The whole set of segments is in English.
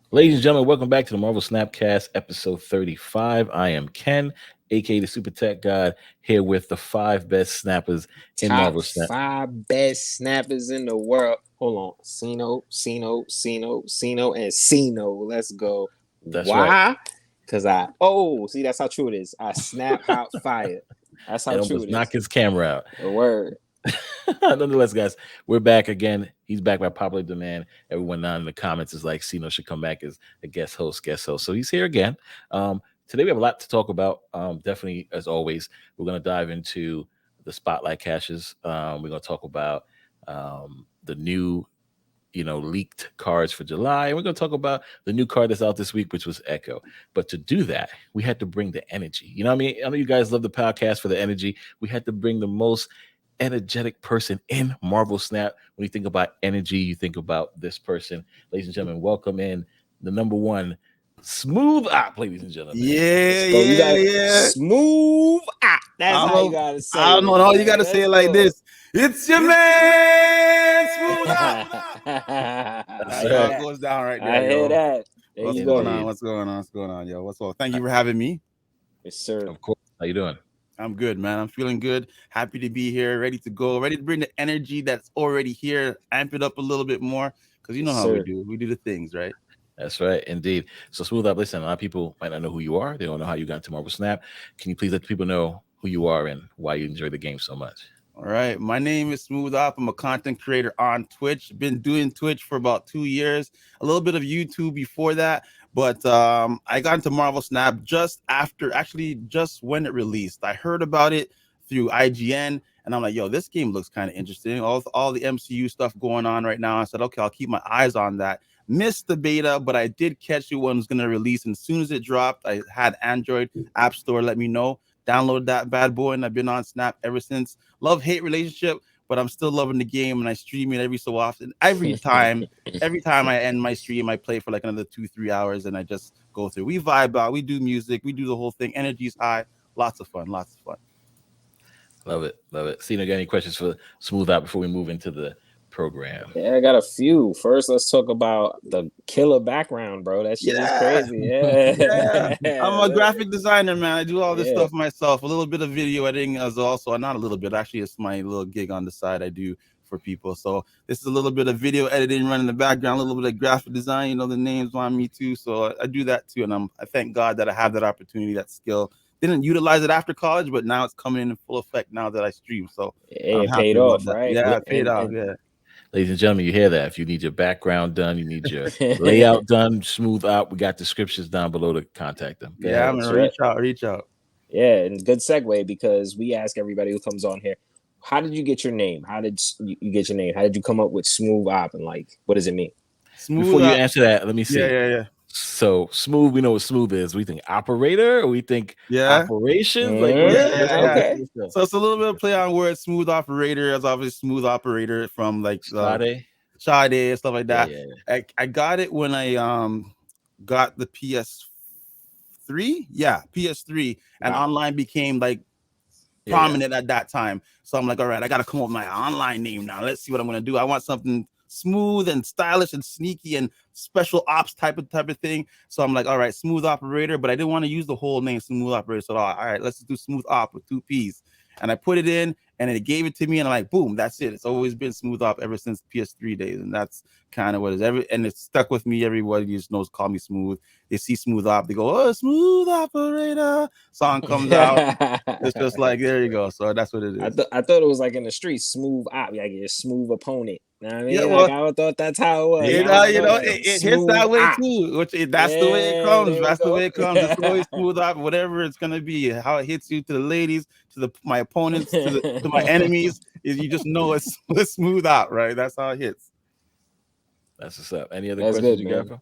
Ladies and gentlemen, welcome back to the Marvel Snapcast, episode 35. I am Ken, aka the Super Tech God, here with the five best snappers in Top Marvel Snap. five best snappers in the world. Hold on. Sino, and Sino. Let's go. That's right. Why? Because see, that's how true it is. I snap hot fire. That's how And true almost it knock is. his camera out. A word. Nonetheless, guys, we're back again. He's back by popular demand. Everyone down in the comments is like, Sino should come back as a guest host. So he's here again. Today we have a lot to talk about. Definitely, as always, we're going to dive into the spotlight caches. We're going to talk about the new leaked cards for July. And we're going to talk about the new card that's out this week, which was Echo. But to do that, we had to bring the energy. You know what I mean? I know you guys love the podcast for the energy. We had to bring the most energetic person in Marvel Snap. When you think about energy, you think about this person. Ladies and gentlemen, welcome in the number one SmoothOpp, ladies and gentlemen. Let's go. You got smooth. That's how you gotta say I it. don't know how you gotta Let's say it like go. this. It's your man, Smooth Up. That's That's how right. it goes down right there. I hear Yo. that. There What's you going go. on? What's going on? What's going on, yo? What's up? Thank you for having me. Yes, sir. Of course. How you doing? I'm good, man. I'm feeling good. Happy to be here, ready to go, ready to bring the energy that's already here, amp it up a little bit more. Because you know how we Sir. do. We do the things, right? That's right, indeed. So SmoothOpp, listen, a lot of people might not know who you are. They don't know how you got into Marvel Snap. Can you please let the people know who you are and why you enjoy the game so much? All right. My name is SmoothOpp. I'm a content creator on Twitch. Been doing Twitch for about 2 years. A little bit of YouTube before that. But I got into Marvel Snap just when it released. I heard about it through IGN. And I'm like, yo, this game looks kind of interesting. All the MCU stuff going on right now. I said, okay, I'll keep my eyes on that. Missed the beta, but I did catch it when it was going to release. And as soon as it dropped, I had Android App Store let me know. Download that bad boy, and I've been on Snap ever since. Love-hate relationship, but I'm still loving the game, and I stream it every so often. Every time I end my stream, I play for like another 2-3 hours, and I just go through. We vibe out, we do music, we do the whole thing. Energy's high, lots of fun. Love it. Love it. Cena, got any questions for SmoothOpp before we move into the program? Yeah, I got a few. First, let's talk about the killer background, bro. That shit is crazy. Yeah. Yeah. I'm a graphic designer, man. I do all this Yeah. stuff myself. A little bit of video editing as also, not a little bit. Actually, it's my little gig on the side I do for people. So this is a little bit of video editing running in the background, a little bit of graphic design. You know, the names on me too. So I do that too, and I thank God that I have that opportunity, that skill. Didn't utilize it after college, but now it's coming in full effect now that I stream. So Hey, I'm it happy paid about off, that. right? Yeah, it paid And, off. and Yeah. Ladies and gentlemen, you hear that? If you need your background done, you need your layout done, SmoothOpp. We got descriptions down below to contact them. Go Yeah, ahead. I'm That's gonna right. reach out. Yeah, and good segue because we ask everybody who comes on here, how did you get your name? How did you get your name? How did you come up with Smooth Op, and like, what does it mean? Before Smooth you up. answer that, let me see. Yeah. So smooth, we know what smooth is. We think operator, or we think Yeah. operations. Like, what's Yeah. Okay. So it's a little bit of play on words. Smooth operator, as obviously smooth operator from like Sade? Sade and stuff like Yeah, that. yeah. I got it when I got the PS3. Yeah, PS3, and Wow. online became like Yeah, yeah. prominent at that time. So I'm like, all right, I got to come up with my online name now. Let's see what I'm gonna do. I want something smooth and stylish and sneaky and special ops type of thing. So I'm like, all right, smooth operator, but I didn't want to use the whole name smooth operator. So all right, let's do smooth op with 2 P's. And I put it in, and it gave it to me, and I'm like, boom, that's it. It's always been smooth op ever since PS3 days, and that's kind of what it is. And it's stuck with me. Everybody just knows, call me smooth. They see smooth op, they go, oh, smooth operator. Song comes out. It's just like, there you go. So that's what it is. I thought it was like in the streets, smooth op, like your smooth opponent. You know what I Yeah, mean? well, Like I thought that's how it was. Yeah, I don't you know know, that. it hits Smooth that way op. too. That's the way it Yeah, comes. there you That's the go. way it comes. It's always smooth up, whatever it's gonna be. How it hits you, to the ladies, to my opponents, to my enemies. Is you just know it's smooth out, right? That's how it hits. That's what's up. Any other That's questions good, you got man. for?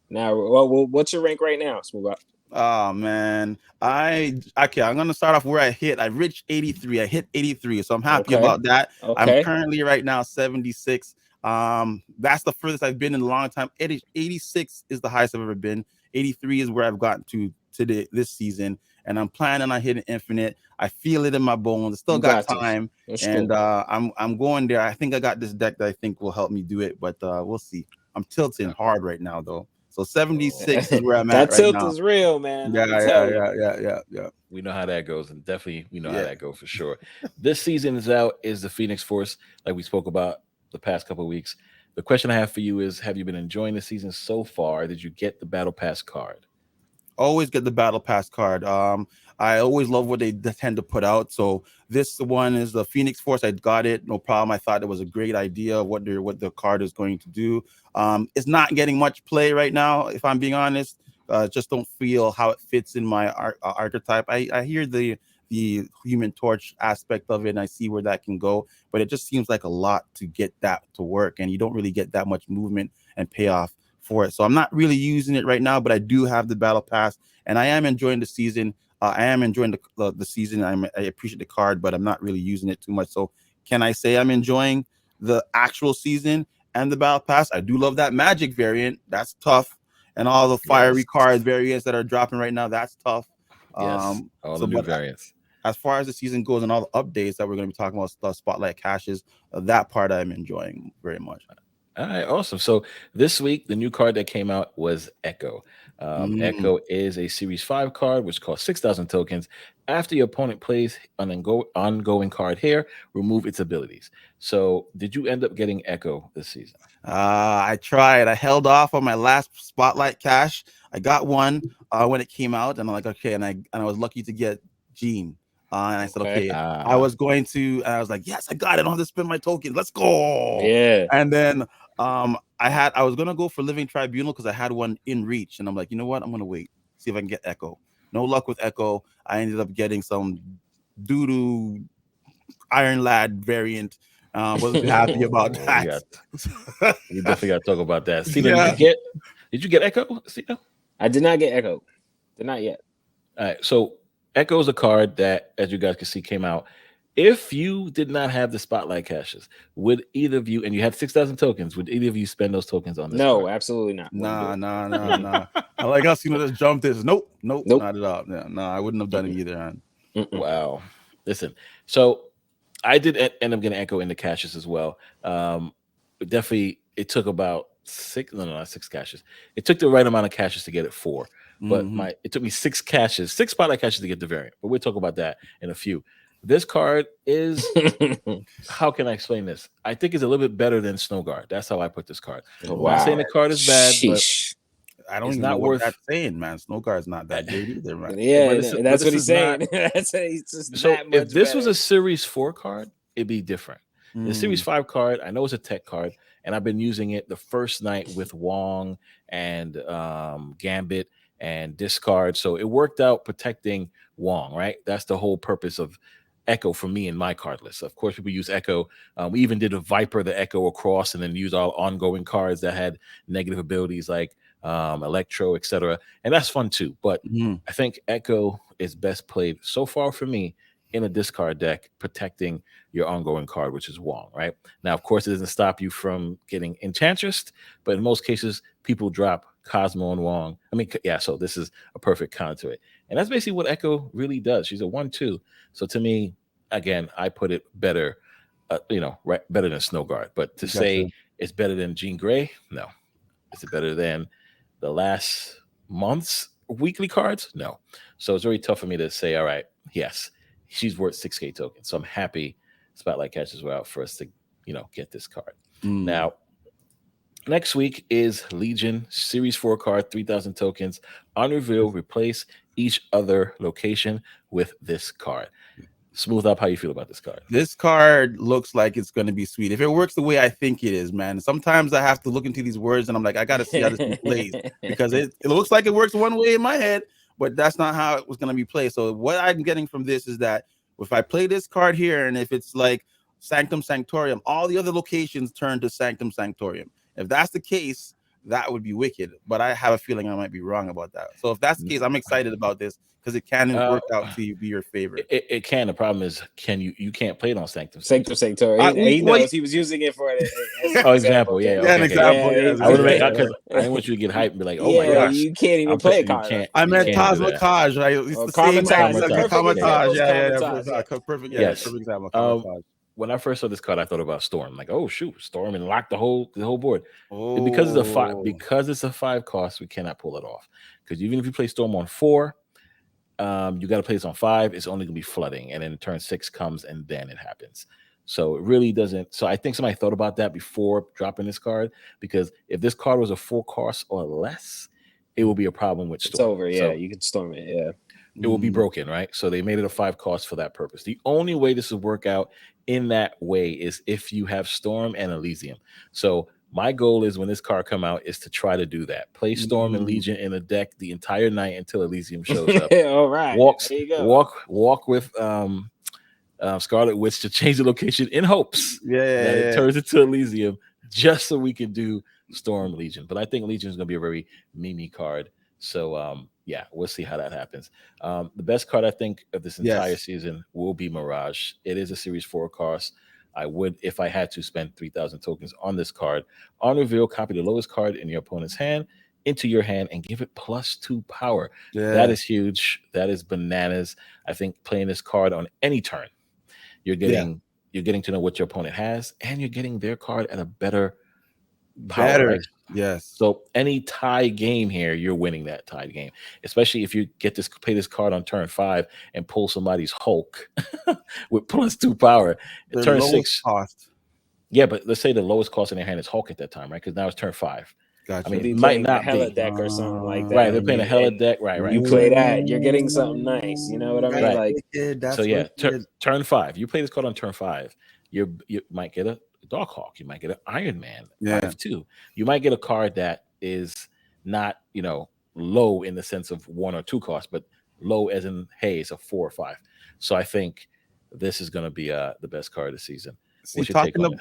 Now, well, what's your rank right now, Smooth op? Oh man, I'm gonna start off where I hit. I reached 83. I hit 83, so I'm happy Okay. about that. I'm Okay. currently right now 76. That's the furthest I've been in a long time. 86 is the highest I've ever been. 83 is where I've gotten to this season, and I'm planning on hitting infinite. I feel it in my bones. I still You got got this. time, That's and cool. I'm going there. I think I got this deck that I think will help me do it, but we'll see. I'm tilting hard right now though. So 76 is where I'm That at right tilt now. is real, man. Yeah, Let me tell you. yeah. We know how that goes, and definitely we know how Yeah. that goes for sure. This season is out is the Phoenix Force, like we spoke about the past couple of weeks. The question I have for you is: have you been enjoying the season so far? Did you get the Battle Pass card? Always get the battle pass card. I always love what they tend to put out. So this one is the Phoenix Force. I got it, no problem. I thought it was a great idea of what the card is going to do. It's not getting much play right now, if I'm being honest. Just don't feel how it fits in my archetype. I hear the Human Torch aspect of it, and I see where that can go, but it just seems like a lot to get that to work, and you don't really get that much movement and payoff for it. So I'm not really using it right now, but I do have the battle pass, and I am enjoying the season. I am enjoying the season. I appreciate the card, but I'm not really using it too much. So can I say I'm enjoying the actual season and the battle pass? I do love that magic variant. That's tough. And all the fiery card variants that are dropping right now, that's tough. Yes, all the new variants. As far as the season goes and all the updates that we're going to be talking about, the spotlight caches, that part I'm enjoying very much. All right, awesome. So this week, the new card that came out was Echo. Echo is a Series 5 card, which costs 6,000 tokens. After your opponent plays an ongoing card here, remove its abilities. So did you end up getting Echo this season? I tried. I held off on my last spotlight cache. I got one when it came out, and I'm like, okay, and I was lucky to get Gene. And I said, okay, I was going to, and I was like, yes, I got it. I don't have to spend my token. Let's go. Yeah. And then I was gonna go for Living Tribunal because I had one in reach, and I'm like, you know what? I'm gonna wait, see if I can get Echo. No luck with Echo. I ended up getting some doo-doo Iron Lad variant. Wasn't too happy about that. We definitely got to talk about that. Sino, did you get Echo? Sino? I did not get Echo. Did not yet. All right. So Echo is a card that, as you guys can see, came out. If you did not have the spotlight caches, would either of you, and you had 6,000 tokens, would either of you spend those tokens on this? No, card? absolutely not. Nah. I like us, just jumped this. Nope, not at all. Yeah, no, I wouldn't have done it either. Wow. Listen, so I did end up getting Echo in the caches as well. Definitely, it took about not 6 caches. It took the right amount of caches to get it 4. But it took me 6 spotlight caches to get the variant. But we'll talk about that in a few. This card is, how can I explain this? I think it's a little bit better than Snow Guard. That's how I put this card. Wow. I'm not saying the card is bad, but I don't even know what that's saying, man. Snow Guard's not that great either, man. Yeah, that's what he's saying. So if this was a Series 4 card, it'd be different. The Series 5 card, I know it's a tech card, and I've been using it the first night with Wong and Gambit and discard. So it worked out protecting Wong, right? That's the whole purpose of Echo for me in my card list. Of course, people use Echo. We even did a Viper the Echo across and then use all ongoing cards that had negative abilities like Electro, etc. And that's fun too. But I think Echo is best played so far for me in a discard deck, protecting your ongoing card, which is Wong, right? Now, of course, it doesn't stop you from getting Enchantress, but in most cases, people drop Cosmo and Wong. I mean, yeah, so this is a perfect counter to it. And that's basically what Echo really does. She's a 1/2. So to me, again, I put it better, better than Snow Guard. But to say it's better than Jean Grey, no. Is it better than the last month's weekly cards? No. So it's very tough for me to say, all right, yes, she's worth 6K tokens. So I'm happy spotlight caches were out for us to, get this card. Now, next week is Legion Series 4 card, 3,000 tokens. On reveal, replace each other location with this card. SmoothOpp, how you feel about this card? This card looks like it's going to be sweet. If it works the way I think it is, man. Sometimes I have to look into these words and I'm like, I got to see how this thing plays because it looks like it works one way in my head, but that's not how it was going to be played. So what I'm getting from this is that if I play this card here and if it's like Sanctum Sanctorium, all the other locations turn to Sanctum Sanctorium. If that's the case, that would be wicked. But I have a feeling I might be wrong about that. So if that's the case, I'm excited about this because it can work out to be your favorite. It can. The problem is, you can't play it on Sanctum Sanctorium. He knows he was using it for an example. Yeah, an example. Yeah, I didn't want you to get hyped and be like, oh my gosh, you can't even play a card. I meant Cosmocage, right? It's the same Karmatage. Karmatage. Yeah. Perfect. Yeah, yes. perfect example. Karmatage. when I first saw this card, I thought about Storm. Like, oh shoot, Storm and lock the whole board. And Oh, because it's a 5 cost, we cannot pull it off. Because even if you play Storm on 4, you got to play this on 5. It's only gonna be flooding, and then turn 6 comes, and then it happens. So it really doesn't. So I think somebody thought about that before dropping this card, because if this card was a 4 cost or less, it will be a problem with It's Storm. over. Yeah, So you can storm it. Yeah. it will be broken, right? So they made it a 5 cost for that purpose. The only way this would work out in that way is if you have Storm and Elysium. So my goal is, when this card come out, is to try to do that. Play Storm and Legion in a deck the entire night until Elysium shows up. All right. There you go. Walk with Scarlet Witch to change the location in hopes that it turns into Elysium, just so we can do Storm Legion. But I think Legion is going to be a very Mimi card. So yeah, we'll see how that happens. The best card, I think, of this entire season will be Mirage. It is a Series 4 cost. I would, if I had to, spend 3,000 tokens on this card. On reveal, copy the lowest card in your opponent's hand into your hand and give it +2 power. That is huge. That is bananas. I think playing this card on any turn, you're getting to know what your opponent has, and you're getting their card at a better power. Right? Yes. So any tie game here, you're winning that tied game, especially if you get this, play this card on turn 5 and pull somebody's Hulk with +2 power. The Turn lowest 6 cost. Yeah, but let's say the lowest cost in their hand is Hulk at that time, right? Because now it's turn 5. Gotcha. I mean, Be it might playing a not Hella be. deck or something like that. Right, they're playing a Hella and deck. Right. You play that, you're getting something nice. You know what I mean? Right. Like, That's So yeah, wicked. turn 5. You play this card on turn 5. You might get a Darkhawk. You might get an Iron Man. 5/2. You might get a card that is not, low in the sense of 1 or 2 cost, but low as in, hey, it's a 4 or 5. So I think this is going to be the best card of the season. What's your take on it?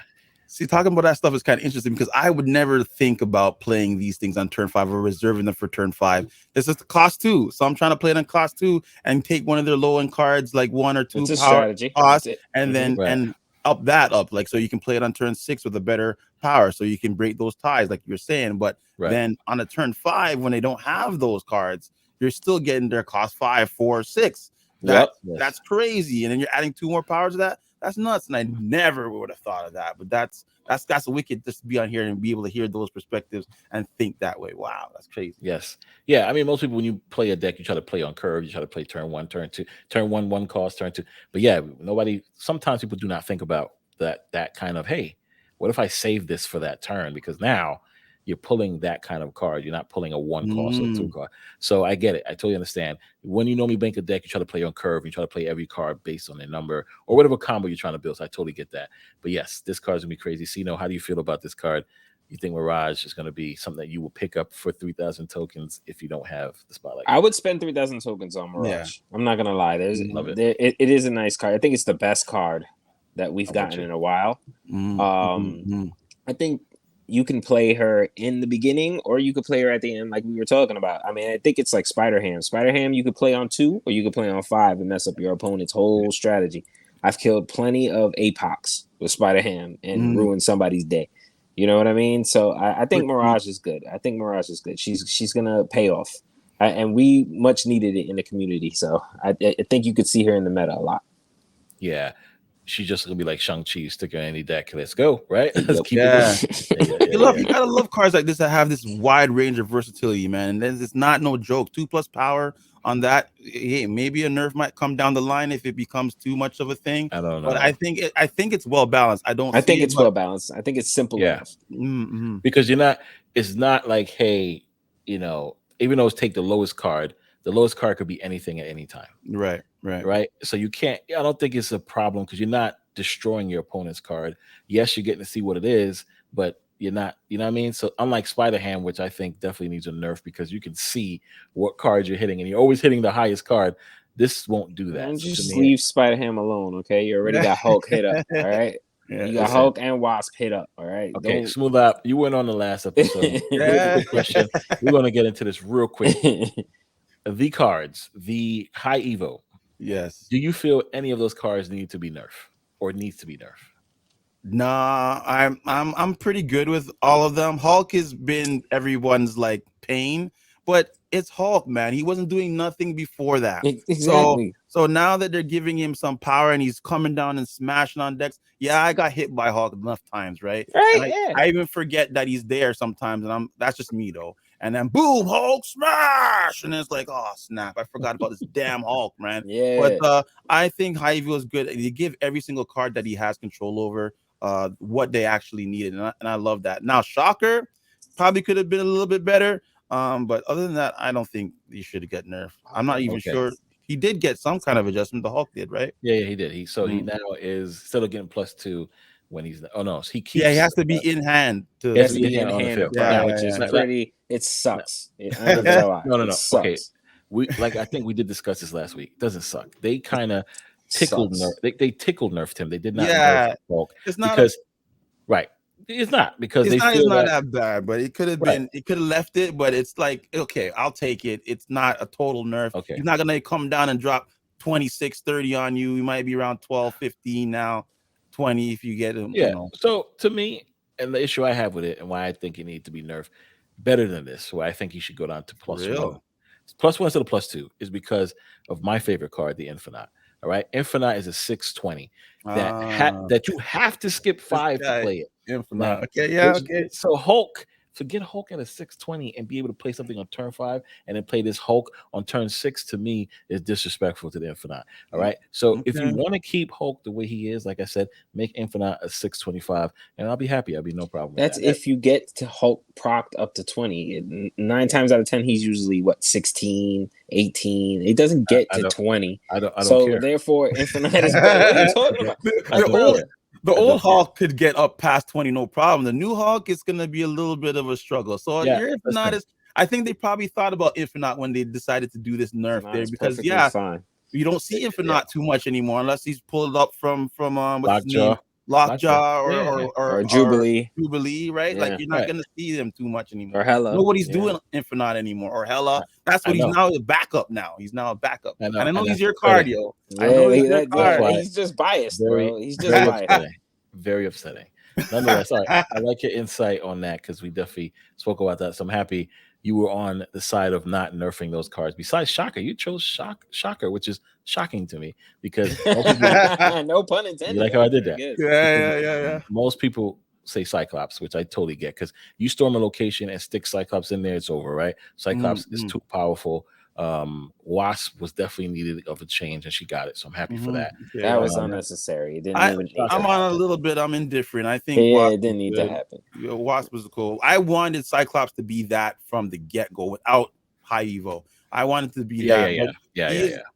Talking about that stuff is kind of interesting, because I would never think about playing these things on turn 5 or reserving them for turn 5. This is the cost 2, so I'm trying to play it on cost 2 and take one of their low end cards, like 1 or 2 it's a power strategy. cost, That's it. and then Right. and up that up, like, so you can play it on turn 6 with a better power, so you can break those ties, like you're saying. But then on a turn 5, when they don't have those cards, you're still getting their cost 5, 4, 6. That's crazy, and then you're adding 2 more powers to that. That's nuts, and I never would have thought of that. But that's wicked, just to be on here and be able to hear those perspectives and think that way. Wow, that's crazy. Yes. Yeah. I mean, most people, when you play a deck, you try to play on curve. You try to play turn 1, turn 2, turn 1 cost, turn 2. But yeah, sometimes people do not think about that kind of, hey, what if I save this for that turn? Because now you're pulling that kind of card. You're not pulling a 1 cost or 2 card. So I get it. I totally understand. When you normally bank a deck, you try to play on curve. You try to play every card based on their number or whatever combo you're trying to build. So I totally get that. But yes, this card's gonna be crazy. Sino, how do you feel about this card? You think Mirage is going to be something that you will pick up for 3,000 tokens if you don't have the Spotlight? I would spend 3,000 tokens on Mirage. Yeah. I'm not gonna lie. It is a nice card. I think it's the best card that we've gotten in a while. I think you can play her in the beginning, or you could play her at the end, like we were talking about. I mean, I think it's like Spider Ham. Spider Ham, you could play on 2, or you could play on 5 and mess up your opponent's whole strategy. I've killed plenty of Apox with Spider Ham and ruined somebody's day. You know what I mean? So I think Mirage is good. I think Mirage is good. She's gonna pay off, and we much needed it in the community. So I think you could see her in the meta a lot. Yeah, she's just gonna be like Shang-Chi, stick her in any deck. Let's go, right? Let's keep it. You gotta love cards like this that have this wide range of versatility, man. And then it's not no joke. 2+ power on that. Hey, maybe a nerf might come down the line if it becomes too much of a thing. I don't know, but I think it's well balanced. I think it's well balanced. I think it's simple enough. Because it's not like, hey, even though it's take the lowest card could be anything at any time. Right. So you can't. I don't think it's a problem because you're not destroying your opponent's card. Yes, you're getting to see what it is, but you're not. You know what I mean? So unlike Spider Ham, which I think definitely needs a nerf because you can see what cards you're hitting, and you're always hitting the highest card. This won't do that. Don't just leave Spider Ham alone, okay? You already got Hulk hit up, all right? You got Hulk and Wasp hit up, all right? Okay, SmoothOpp, you went on the last episode. Quick question. We're going to get into this real quick. The cards, the high Evo. Yes. Do you feel any of those cards need to be nerfed or needs to be nerfed? Nah, I'm pretty good with all of them. Hulk has been everyone's like pain, but it's Hulk, man. He wasn't doing nothing before that. Exactly. So now that they're giving him some power and he's coming down and smashing on decks, yeah, I got hit by Hulk enough times, right? Right. I even forget that he's there sometimes, and that's just me though. And then boom, Hulk smash, and it's like, oh snap, I forgot about this damn Hulk, man. Yeah. But I think Hy-Vee is good. They give every single card that he has control over what they actually needed, and I love that. Now Shocker probably could have been a little bit better, but other than that, I don't think he should have got nerfed. I'm not even sure. He did get some kind of adjustment. The Hulk did, right? Yeah, he did. He now is still getting +2 when he's he keeps. Yeah, he has to be in hand. He has to be in hand on the field, which is pretty. It sucks. No. Okay, I think we did discuss this last week. It doesn't suck. They kind of tickled they tickled nerfed him. They did not nerf Hulk. It's not because right. It's not because it's not that bad, but it could have been. It could have left it, but it's like, okay, I'll take it. It's not a total nerf. Okay, he's not gonna come down and drop 26, 30 on you. He might be around 12, 15 now, 20 if you get him. Yeah. You know. So to me, and the issue I have with it, and why I think it needs to be nerfed better than this, why I think he should go down to +1. +1 instead of +2 is because of my favorite card, the Infinite. All right, Infinite is a 620 that you have to skip 5 to play it. Infinite. Okay. So Hulk, forget Hulk at a 620 and be able to play something on turn 5 and then play this Hulk on turn 6, to me is disrespectful to the Infinite. All right. So if you want to keep Hulk the way he is, like I said, make Infinite a 625 and I'll be happy. I'll be no problem. That's if you get to Hulk procced up to 20. 9 times out of 10, he's usually 16, 18. It doesn't get to 20. I don't so care. Therefore, Infinite is better. What are you talking about? The old Hulk could get up past 20, no problem. The new Hulk is going to be a little bit of a struggle. So your Infinite is, I think they probably thought about Infinite when they decided to do this nerf there, because you don't see Infinite too much anymore unless he's pulled up from what's his name? Lockjaw or Jubilee, right? Like you're not gonna see them too much anymore. Or Hella. Nobody's doing Infinite anymore. Or Hella. That's what he's now a backup now. He's now a backup. And I know he's your cardio. I know he's your card. He's just biased, bro. He's just biased. Very upsetting. Nonetheless, I like your insight on that because we definitely spoke about that. So I'm happy you were on the side of not nerfing those cards. Besides Shocker, you chose Shocker, which is shocking to me because no pun intended. You like how I did that? Yeah. Most people say Cyclops, which I totally get, because you storm a location and stick Cyclops in there, it's over, right? Cyclops is too powerful. Wasp was definitely needed of a change, and she got it, so I'm happy for that. That was unnecessary. It didn't even I'm on a little bit. I'm indifferent. I think it didn't need to happen. Wasp was cool. I wanted Cyclops to be that from the get-go without high evo. I wanted to be that.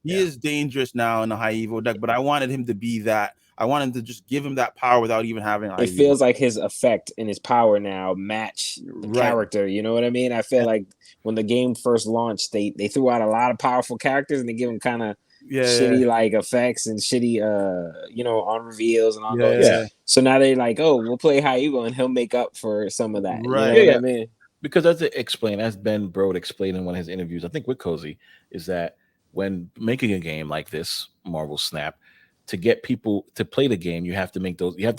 He is dangerous now in the high evo deck, but I wanted him to be that. I wanted to just give him that power without even having. It feels like his effect and his power now match the character. You know what I mean? I feel like when the game first launched, they threw out a lot of powerful characters and they give them kind of shitty like effects and shitty on reveals and all that. So now they like, oh, we'll play high evo and he'll make up for some of that. Right. You know what I mean? Because as Ben Brode explained in one of his interviews, I think with Cozy, is that when making a game like this, Marvel Snap, to get people to play the game, you have to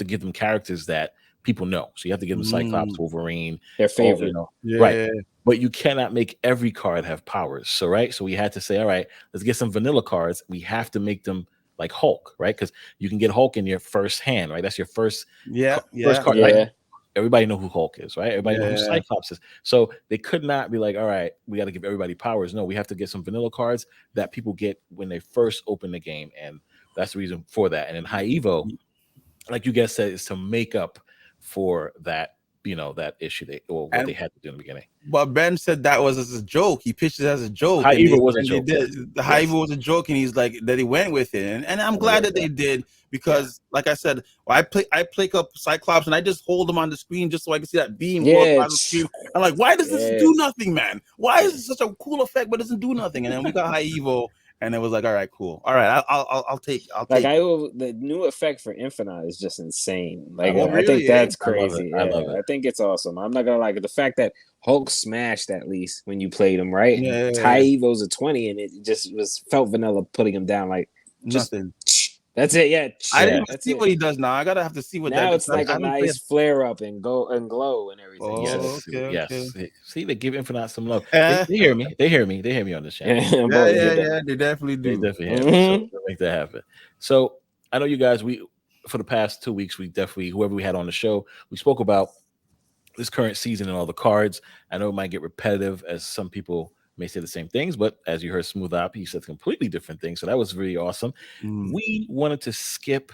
give them characters that people know. So you have to give them Cyclops, Wolverine, their favorite, right? But you cannot make every card have powers. So we had to say, all right, let's get some vanilla cards. We have to make them like Hulk, right? Because you can get Hulk in your first hand, right? That's your first card. Right? Everybody know who Hulk is, right? Everybody know who Cyclops is. So they could not be like, all right, we got to give everybody powers. No, we have to get some vanilla cards that people get when they first open the game, and that's the reason for that. And in high evo, like you guys said, is to make up for that, that issue they had to do in the beginning. But Ben said that was as a joke. He pitched it as a joke. High evo was a joke. The high evo was a joke, and he's like that he went with it. And I'm glad that they did, because like I said, I play up Cyclops and I just hold him on the screen just so I can see that beam go up on the screen. I'm like, why does this do nothing, man? Why is it such a cool effect but it doesn't do nothing? And then we got high evo. And it was like, all right, cool. All right, I'll take. The new effect for Infinite is just insane. Like I think that's crazy. I love it. I think it's awesome. I'm not gonna lie. The fact that Hulk smashed at least when you played him, right? High Evo's a 20, and it just felt vanilla putting him down like just nothing. That's it. Yeah. I didn't That's see it. what he does now. I gotta have to see what now that. it's like a nice flare up and glow and everything. Oh, so. Yes. See, they give Infinite some love. They hear me. They hear me on this channel. Yeah. They definitely They do. definitely hear me. So we'll make that happen. So I know you guys. For the past 2 weeks, we definitely whoever we had on the show, we spoke about this current season and all the cards. I know it might get repetitive as some people may say the same things, but as you heard SmoothOpp, he said completely different things. So that was really awesome. We wanted to skip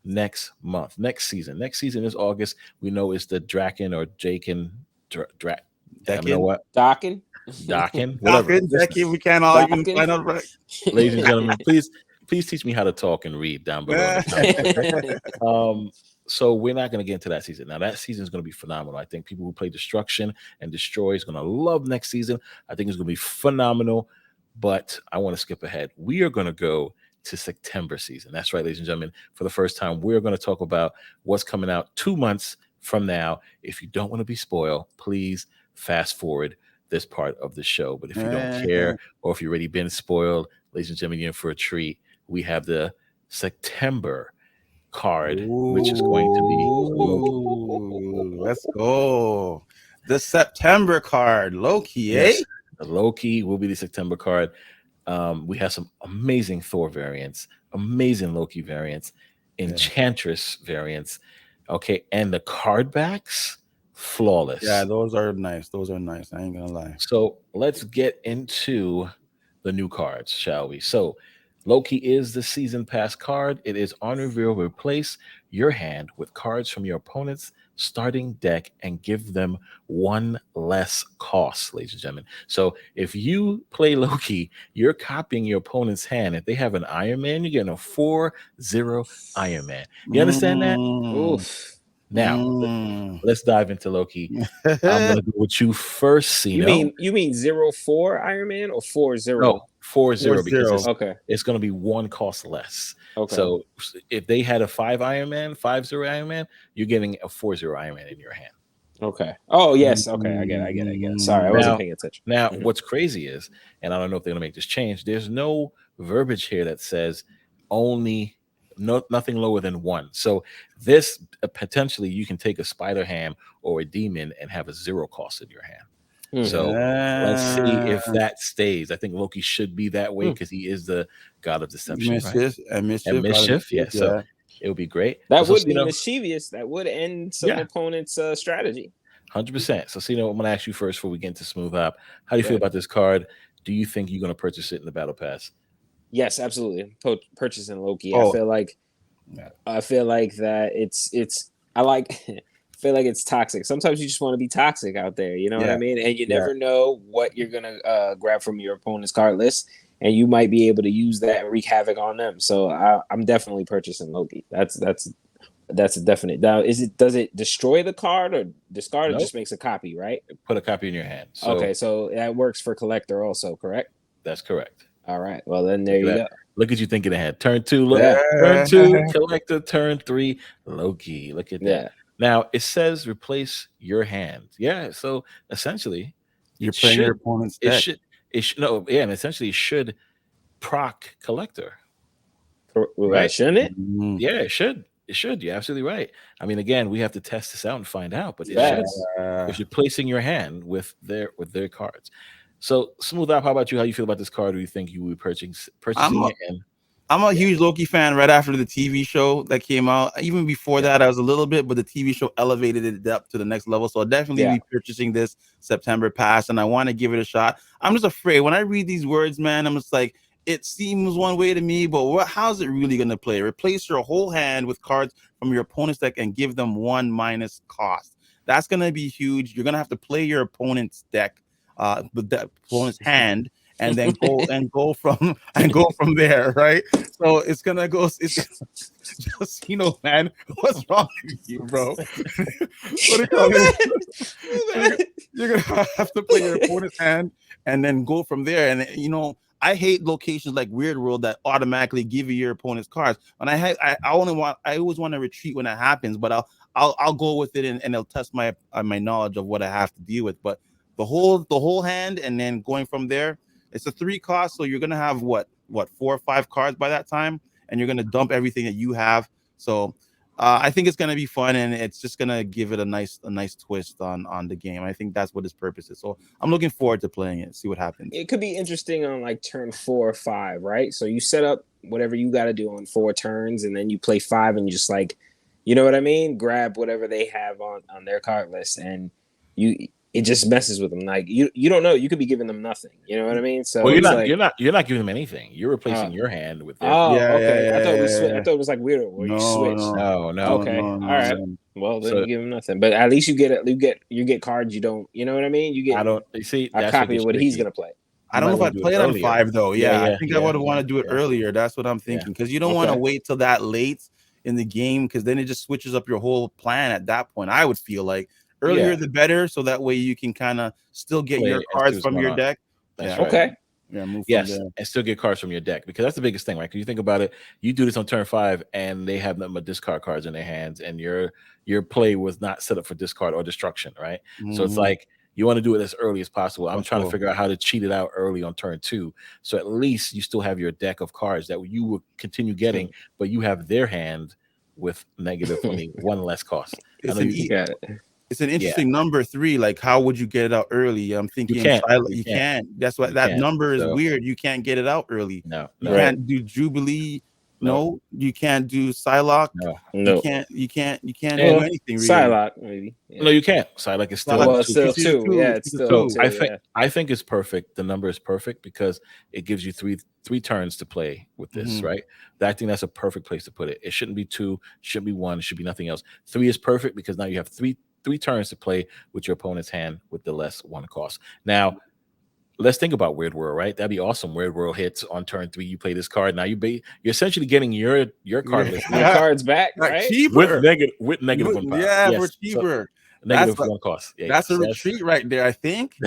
next season. Next season is August. We know it's the Draken or Jaken. You know what? Docking, whatever. Dekin, we can't all even find out right. Ladies and gentlemen, please teach me how to talk and read down below. In the comments. So we're not going to get into that season. Now that season is going to be phenomenal. I think people who play Destruction and Destroy is going to love next season. I think it's going to be phenomenal, but I want to skip ahead. We are going to go to September season. That's right, ladies and gentlemen. For the first time, we're going to talk about what's coming out 2 months from now. If you don't want to be spoiled, please fast forward this part of the show. But if you don't care, or if you've already been spoiled, ladies and gentlemen, you're in for a treat. We have the September card, which is going to be let's go. The September card, Loki. Yes, the Loki will be the September card. We have some amazing Thor variants, amazing Loki variants, Enchantress variants. Okay, and the card backs, flawless. Yeah, those are nice. I ain't gonna lie. So let's get into the new cards, shall we? So Loki is the season pass card. It is on reveal. Replace your hand with cards from your opponent's starting deck and give them 1 less cost, ladies and gentlemen. So if you play Loki, you're copying your opponent's hand. If they have an Iron Man, you're getting a 4/0 Iron Man. You understand that? Oof. Now, let's dive into Loki. I'm gonna go with you first, Sino. You mean 0/4 Iron Man or 4/0? No, 4/0 because it's gonna be 1 cost less. Okay. So if they had a 5 Iron Man, 5/0 Iron Man, you're getting a 4/0 Iron Man in your hand. Okay. Oh yes. Okay. I get it. Sorry, I wasn't paying attention. Now, what's crazy is, and I don't know if they're gonna make this change. There's no verbiage here that says nothing lower than 1. So this potentially you can take a Spider Ham or a Demon and have a 0 cost in your hand. So let's see if that stays. I think Loki should be that way because he is the god of deception, mischief. Yeah, so it would be great. That would be mischievous. That would end some opponent's strategy. 100%. So, Sino, I'm going to ask you first before we get into SmoothOpp. How do you feel about this card? Do you think you're going to purchase it in the Battle Pass? Yes, absolutely. Purchasing Loki. I feel like that it's. I feel like it's toxic. Sometimes you just want to be toxic out there. You know what I mean? And you never know what you're gonna grab from your opponent's card list, and you might be able to use that and wreak havoc on them. So I'm definitely purchasing Loki. That's a definite. Now, does it destroy the card or discard? Nope. It just makes a copy, right? Put a copy in your hand. So, okay, so that works for collector also, correct? That's correct. All right. Well, then there you go. Look at you thinking ahead. Turn 2, look. Turn 2, collector. Turn 3, Loki. Look at that. Yeah. Now it says replace your hand. Yeah. So essentially, you're playing your opponent's deck. And essentially it should proc collector. Right? Shouldn't it? Yeah, it should. It should. You're absolutely right. I mean, again, we have to test this out and find out, but it should. If you're placing your hand with their cards. So, SmoothOpp, how about you? How you feel about this card? Do you think you will be purchasing it? I'm a huge Loki fan right after the TV show that came out. Even before that, I was a little bit, but the TV show elevated it up to the next level. So I'll definitely be purchasing this September pass, and I want to give it a shot. I'm just afraid when I read these words, man, I'm just like, it seems one way to me, but how's it really going to play? Replace your whole hand with cards from your opponent's deck and give them 1 minus cost. That's going to be huge. You're going to have to play your opponent's deck, the opponent's hand, and then go from there, right? So it's gonna go. It's just, man, what's wrong with you, bro? You're gonna have to play your opponent's hand and then go from there. And I hate locations like Weird World that automatically give you your opponent's cards. And I always want to retreat when that happens, but I'll go with it and it'll test my knowledge of what I have to deal with. But the whole hand and then going from there. It's a 3 cost, so you're gonna have what 4 or 5 cards by that time. and you're gonna dump everything that you have. So I think it's gonna be fun, and it's just gonna give it a nice twist on the game. I think that's what its purpose is. So I'm looking forward to playing it, see what happens. It could be interesting on like turn 4 or 5, right? So you set up whatever you got to do on 4 turns, and then you play 5, and you just like, you know what I mean? Grab whatever they have on their card list, and it just messes with them. Like you don't know. You could be giving them nothing. You know what I mean? So well, you're not giving them anything. You're replacing your hand with their. Oh, okay. I thought it was like weird where you switch. No. Okay, all right. Well, then you give them nothing, but at least you get cards you don't. You know what I mean? You get. I don't see a copy of what he's gonna play. I don't know if I'd play it on 5 though. I think I would want to do it earlier. That's what I'm thinking, because you don't want to wait till that late in the game, because then it just switches up your whole plan at that point. I would feel like earlier the better, so that way you can kind of still get your cards from your deck. That's right. Okay. And still get cards from your deck, because that's the biggest thing, right? Because you think about it, you do this on turn 5 and they have nothing but discard cards in their hands, and your play was not set up for discard or destruction, right? So it's like you want to do it as early as possible. I'm trying to figure out how to cheat it out early on turn 2, so at least you still have your deck of cards that you will continue getting, but you have their hand with negative one less cost. It's an interesting number 3. Like, how would you get it out early? I'm thinking you can't. That's what that number is weird. You can't get it out early. No, you can't do Jubilee. No, you can't do Psylocke. No, you can't do anything. Really. Psylocke, maybe. Yeah. No, you can't. Psylocke is still 2. Yeah, it's still 2. I think it's perfect. The number is perfect because it gives you three turns to play with this, right? I think that's a perfect place to put it. It shouldn't be 2, shouldn't be 1, it should be nothing else. 3 is perfect because now you have three turns to play with your opponent's hand with the less 1 cost. Now, let's think about Weird World, right? That'd be awesome. Weird World hits on turn 3. You play this card. Now you're essentially getting your card list cards back, right? Cheaper. with negative 1 cost. Yeah, for cheaper. So negative 1 cost. Yeah, that's a retreat right there, I think.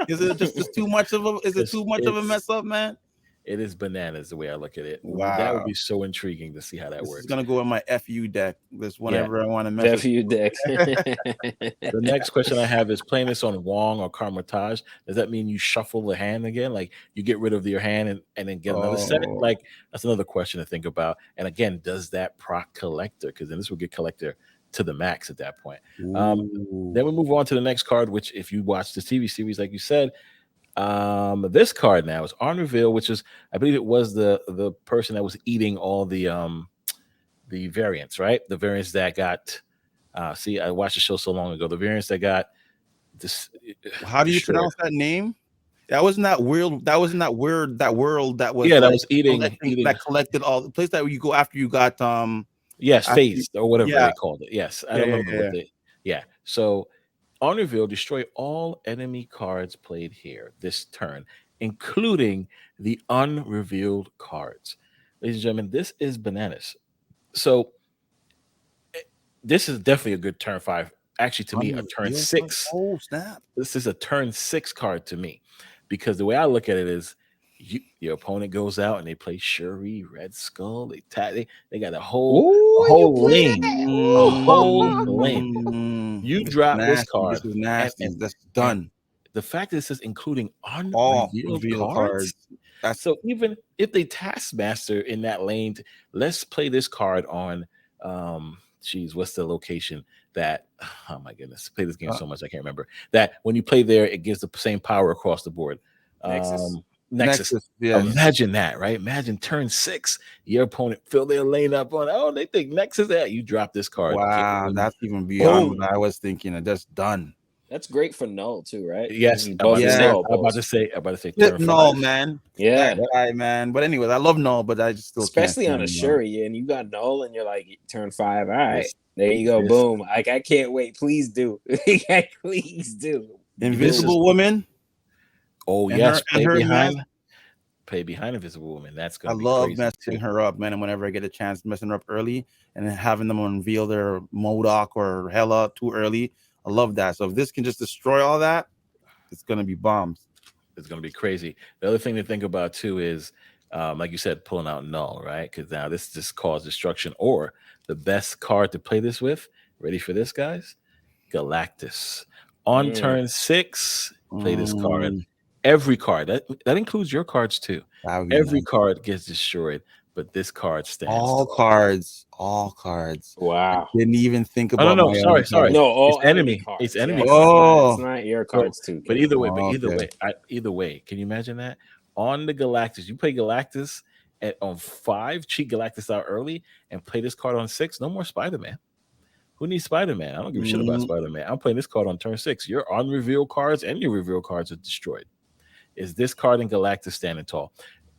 Is it just too much of a mess up, man? It is bananas the way I look at it. Wow, that would be so intriguing to see how that works. It's gonna go in my FU deck. This whenever I want to mess. FU deck. The next question I have is, playing this on Wong or Karmatage, does that mean you shuffle the hand again? Like you get rid of your hand and then get another set? Like that's another question to think about. And again, does that proc collector? Because then this will get collector to the max at that point. Then we move on to the next card, which if you watch the TV series, like you said. This card now is Arnville, which is, I believe it was the person that was eating all the variants, right? The variants that got see, I watched the show so long ago. The variants that got this. How do you pronounce that name? That wasn't that world. That wasn't that word. That world that was that was eating that collected all the place that you go after you got phased or whatever they called it. Yes, I don't remember what they. So. Arnville, destroy all enemy cards played here this turn, including the unrevealed cards. Ladies and gentlemen, this is bananas. So this is definitely a good turn 5. Actually, to me, a turn 6. Oh, snap. This is a turn 6 card to me, because the way I look at it is your opponent goes out and they play Shuri, Red Skull. They got a whole lane. You drop this card. This is nasty. That's done. The fact that it says including unrevealed cards. So even if they Taskmaster in that lane, let's play this card on what's the location that, oh my goodness, play this game so much I can't remember. That when you play there, it gives the same power across the board. Nexus. Yes. Imagine that, right? Imagine turn 6, your opponent fill their lane up on, they think Nexus that. You drop this card. Wow, that's even beyond what I was thinking. That's done. That's great for null too, right? Yes. I'm about to say null, man. Yeah. Man. But anyways, I love null, but I just still especially on a Shuri, and you got null and you're like turn 5. All right. There you go. Boom. Like I can't wait. Please do. Please do. Invisible Woman. Oh, and yes, play behind Invisible Woman. That's gonna be love crazy messing her up, man. And whenever I get a chance, messing her up early and having them unveil their MODOK or Hela too early. I love that. So if this can just destroy all that, it's gonna be bombs. It's gonna be crazy. The other thing to think about too is, like you said, pulling out null, right? Because now this just caused destruction. Or the best card to play this with. Ready for this, guys? Galactus. On turn 6, play this card. Every card that includes your cards too. Every card gets destroyed but this card stands All tall. cards. All cards. Wow. Didn't even think Oh, about no, my sorry. No, all It's enemy. cards. It's enemy Yeah, cards. it's not your cards too. But either way, okay. either way, can you imagine that on the Galactus? You play Galactus on 5, cheat Galactus out early, and play this card on 6. No more Spider-Man. Who needs Spider-Man? I don't give a shit about Spider-Man. I'm playing this card on turn 6. Your unrevealed cards and your revealed cards are destroyed. Is this card in Galactus standing tall?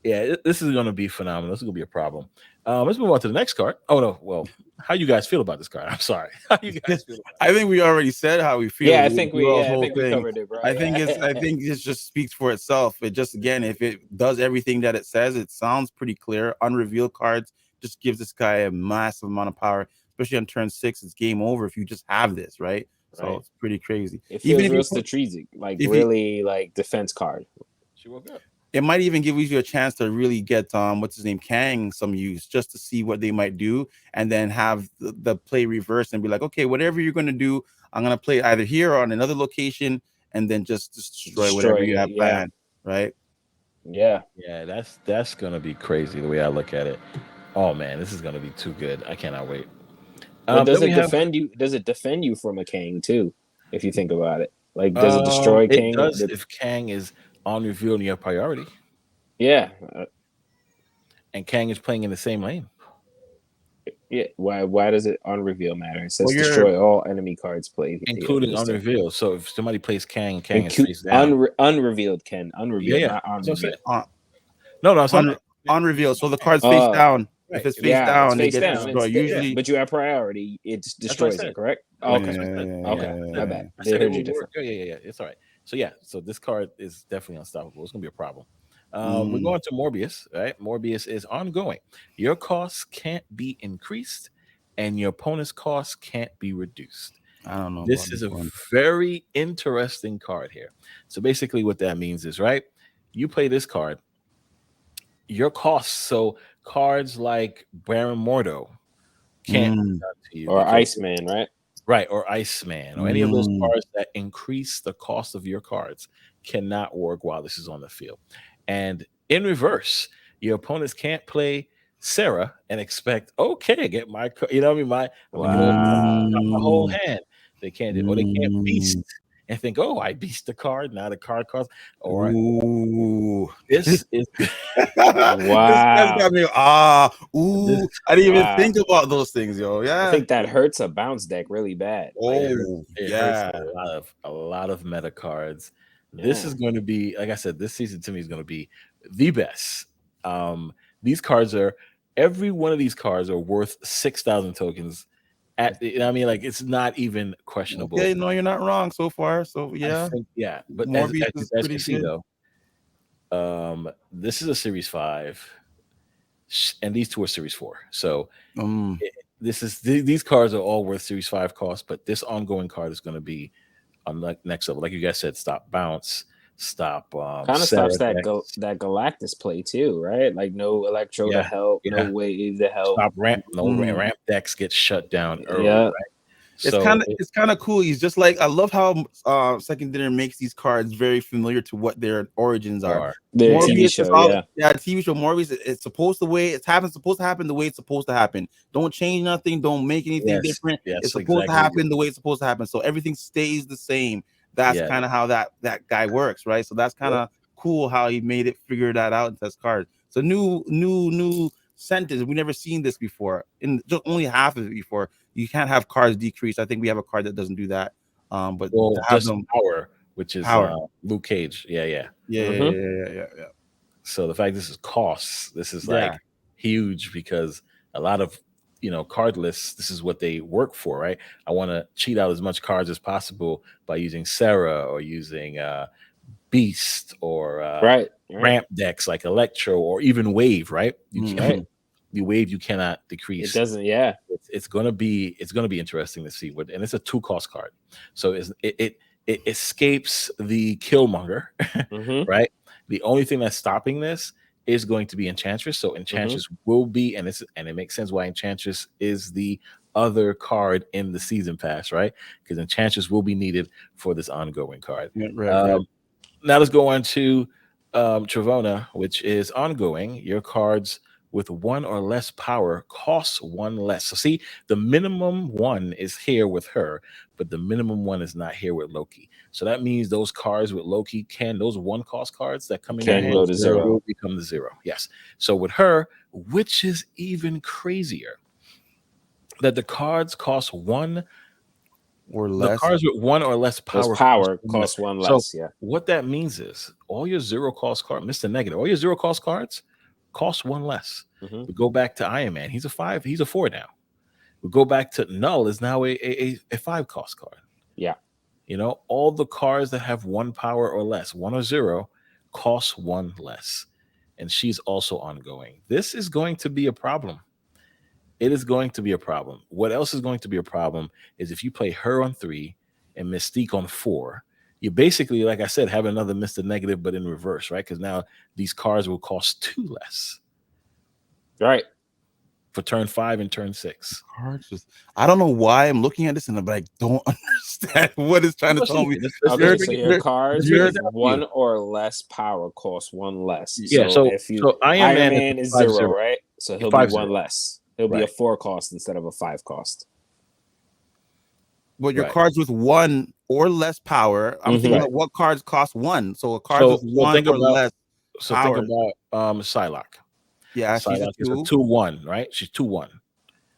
Yeah, this is going to be phenomenal. This is going to be a problem. Let's move on to the next card. Oh, no. Well, how you guys feel about this card? I'm sorry. How you guys feel about it? I think we already said how we feel. Yeah, I think we covered it, bro. I think it just speaks for itself. It just, again, if it does everything that it says, it sounds pretty clear. Unrevealed cards just gives this guy a massive amount of power, especially on turn 6. It's game over if you just have this, right? So it's pretty crazy. It feels real strategic, like really like defense card. She woke up. It might even give you a chance to really get what's his name, Kang, some use, just to see what they might do, and then have the play reverse and be like, okay, whatever you're going to do, I'm going to play either here or on another location, and then just destroy whatever you have planned, right? Yeah, that's going to be crazy the way I look at it. Oh man, this is going to be too good. I cannot wait. Does it defend you? Does it defend you from a Kang too? If you think about it, like does it destroy Kang? It does if Kang is on reveal in your priority. Yeah. And Kang is playing in the same lane. Yeah. Why does it on reveal matter? It says destroy all enemy cards played, including on reveal. So if somebody plays Kang is face down. Unrevealed, Ken. Unrevealed, not on reveal. No, on reveal. So the card's face down. Right. If it's face down, it's they face get down. destroyed. Usually, but you have priority. It destroys it, correct? Okay. My bad. They heard you different. Yeah. It's all right. So this card is definitely unstoppable. It's gonna be a problem. We're going to Morbius, right? Morbius is ongoing. Your costs can't be increased, and your opponent's costs can't be reduced. I don't know. This is a very interesting card here. So basically, what that means is, right? You play this card. Your costs, so cards like Baron Mordo can't be done to you, or Iceman, right? Right, or Iceman, or any of those cards that increase the cost of your cards cannot work while this is on the field. And in reverse, your opponents can't play Sarah and expect, okay, get my, you know what I mean? My whole hand. They can't do, or they can't beast and think, oh, I beast the card, now the card costs. Or this is wow. This guy's got me. I didn't even think about those things, yo. Yeah, I think that hurts a bounce deck really bad. It hurts a lot of meta cards. This is going to be, like I said, this season to me is going to be the best. These cards every one of these cards are worth 6,000 tokens. It's not even questionable. Okay, no, you're not wrong so far. So yeah, but as you see though, this is a Series 5, and these two are Series 4. So these cards are all worth Series 5 cost, but this ongoing card is going to be on the next level. Like you guys said, stop bounce, stop kind of stops that Galactus play too, right? Like no Electro to help, no Wave to help. Stop ramp, ramp decks get shut down early, right? It's kind of cool. He's just like, I love how Second Dinner makes these cards very familiar to what their origins are. Their TV show, TV show Morbius. It's supposed to the way it's supposed to happen the way it's supposed to happen. Don't change nothing. Don't make anything different. It's supposed to happen the way it's supposed to happen. So everything stays the same. That's kind of how that guy works, right? So that's kind of cool how he made it, figure that out in this card. So new sentence. We never seen this before. In just only half of it before. You can't have cards decrease. I think we have a card that doesn't do that. But just power, which is Luke Cage. Yeah. So the fact this is costs, this is like huge because a lot of card lists, this is what they work for, right? I want to cheat out as much cards as possible by using Sarah or using Beast or ramp decks like Electro or even Wave, right? You can't. The Wave you cannot decrease. It doesn't. It's gonna be interesting to see what, and it's a 2-cost card, so it escapes the Killmonger, right? The only thing that's stopping this is going to be Enchantress. So Enchantress will be, and it makes sense why Enchantress is the other card in the season pass, right? Because Enchantress will be needed for this ongoing card. Now let's go on to Travona, which is ongoing. Your cards with 1 or less power costs 1 less. So see, the minimum 1 is here with her, but the minimum 1 is not here with Loki. So that means those cards with Loki those 1 cost cards that come in your hand go to 0. will become the 0. Yes. So with her, which is even crazier, that the cards cost 1 or less. The cards with 1 or less power cost 1 less. So what that means is all your 0 cost cards, Mr. Negative, all your 0 cost cards cost 1 less. We go back to Iron Man. He's a 5. He's a 4 now. We go back to Null is now a 5 cost card. Yeah. You know, all the cards that have 1 power or less, 1 or 0, cost 1 less. And she's also ongoing. This is going to be a problem. It is going to be a problem. What else is going to be a problem is if you play her on 3 and Mystique on 4, you basically, like I said, have another Mr. Negative, but in reverse, right? Because now these cards will cost 2 less. Right. For turn 5 and turn 6. I don't know why I'm looking at this and I don't understand what it's trying to tell me. Okay, so your cards with 1 or less power cost 1 less. Yeah, so Iron Man is 0, right? So he'll be 1 less. He'll be a 4 cost instead of a 5 cost. But your cards with 1 or less power, I'm thinking about what cards cost 1. So a card with 1 or less power. So think about Psylocke. Yeah, Psylocke is a 2/1, right? She's 2/1.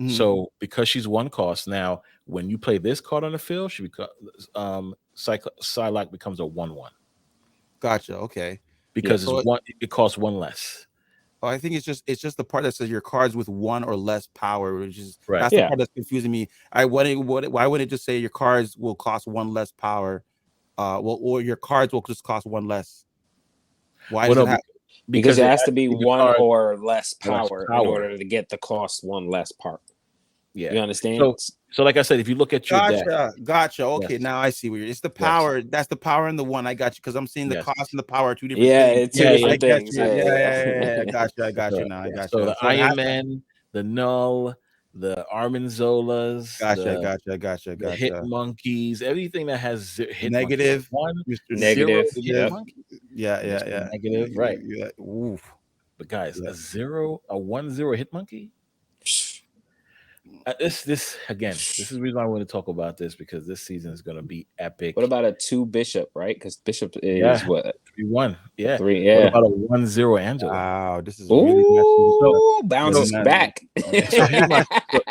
So because she's 1 cost now, when you play this card on the field, she becomes Psylocke becomes a 1/1. Gotcha. Okay. Because it costs 1 less. Oh, I think it's just the part that says your cards with 1 or less power, which is that's the part that's confusing me. Why wouldn't it just say your cards will cost 1 less power? Or your cards will just cost 1 less. Why does it have? Because it has to be 1 or less power in order to get the cost 1 less part. Yeah, you understand? So like I said, if you look at your deck, gotcha. Okay, now I see where it's the power. That's the power and the 1. I got you because I'm seeing the cost and the power are 2 different things. It's 2 different things. Yeah. Gotcha. I got you now. I got you. So the Iron Man, the Null, the Armanzolas, gotcha. The Hit Monkeys, everything that has hit negative, monkeys, negative, yeah, negative, right? Yeah. Oof. But guys, a 1/0 hit monkey. This is the reason I want to talk about this because this season is going to be epic. What about a 2 Bishop, right? Because Bishop is what 3/1, 3. Yeah. What about a 1/0 Angela? Wow, this is really bounces back.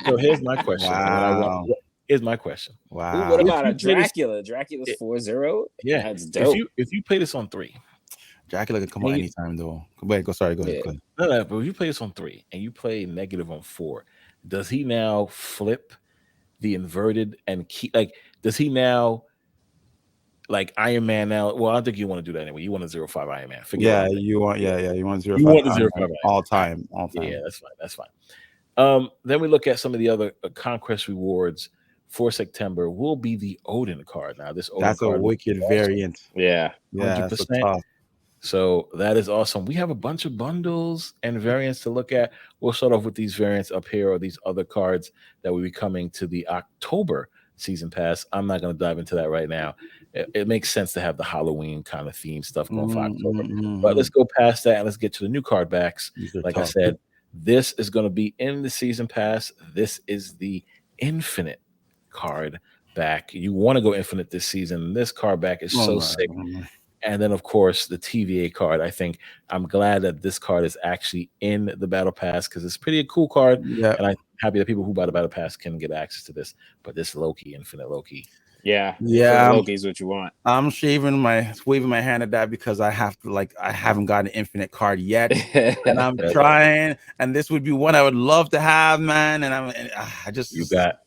So here's my question. Wow. Here's my question. Wow. What about a Dracula? Dracula's 4/0. Yeah, that's dope. If you play this on 3, Dracula can come out anytime though. Wait, go ahead. No, but if you play this on 3 and you play negative on 4. Does he now flip the inverted and keep does he now Iron Man now? Well, I don't think you want to do that anyway. You want a 0/5 Iron Man. You want 0/5. You want the 0/5 all time. Yeah, that's fine. Then we look at some of the other Conquest rewards for September. Will be the Odin card. Now this Odin that's card a wicked variant. Yeah, 100%. So that is awesome. We have a bunch of bundles and variants to look at. We'll start off with these variants up here or these other cards that will be coming to the October season pass. I'm not going to dive into that right now. It makes sense to have the Halloween kind of theme stuff going for October. But let's go past that and let's get to the new card backs. Like I said, this is going to be in the season pass. This is the infinite card back. You want to go infinite this season. This card back is so sick. And then, of course, the TVA card. I think I'm glad that this card is actually in the Battle Pass because it's pretty a cool card. Yeah. And I'm happy that people who buy the Battle Pass can get access to this. But this Loki, Infinite Loki. Yeah. Loki's what you want. I'm waving my hand at that because I haven't got an infinite card yet. And I'm trying. And this would be one I would love to have, man. And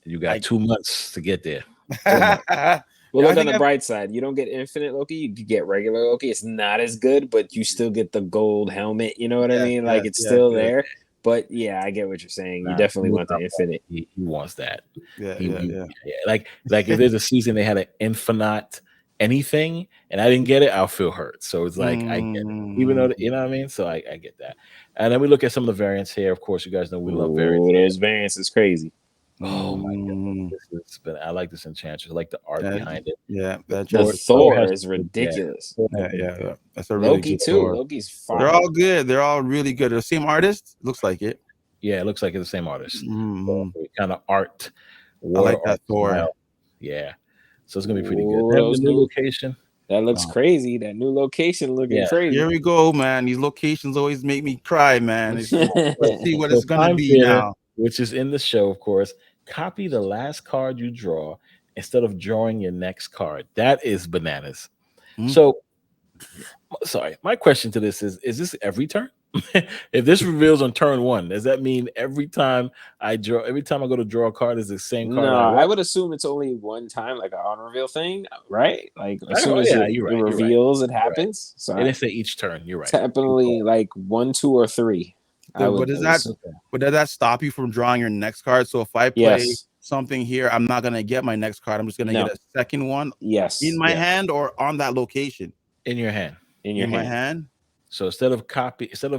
you got 2 months to get there. Well, look on the bright side. You don't get infinite Loki. You get regular Loki. It's not as good, but you still get the gold helmet. You know what I mean? It's still there. But yeah, I get what you're saying. You definitely want the infinite. He wants that. Yeah. Like if there's a season they had an infinite anything and I didn't get it, I'll feel hurt. So it's like I get it. Even though you know what I mean. So I get that. And then we look at some of the variants here. Of course, you guys know we love variants. Those variants is crazy. Oh my goodness, I like this Enchantress. I like the art behind it. Yeah, the Thor is ridiculous. Yeah. That's a really Loki good too. Thor. Loki's fire. They're all good. They're all really good. The same artist. Looks like it. Yeah, it looks like it's the same artist. Mm-hmm. So kind of art. I like that Thor. Style. Yeah, so it's gonna be pretty good. The new location. That looks crazy. That new location looking crazy. Here we go, man. These locations always make me cry, man. Let's see what it's gonna be now. Which is in the show, of course. Copy the last card you draw instead of drawing your next card. That is bananas. So, sorry. My question to this is this every turn? If this reveals on turn 1, does that mean every time I go to draw a card is the same card? No, I would assume it's only one time, like an on reveal thing, right? Like as soon as it reveals, it happens. So I didn't say each turn. You're right. Definitely like 1, 2, or 3. But does that stop you from drawing your next card? So if I play something here, I'm not gonna get my next card. I'm just gonna get a second one. Yes. In my hand or on that location. In your hand. In my hand. So instead of copy the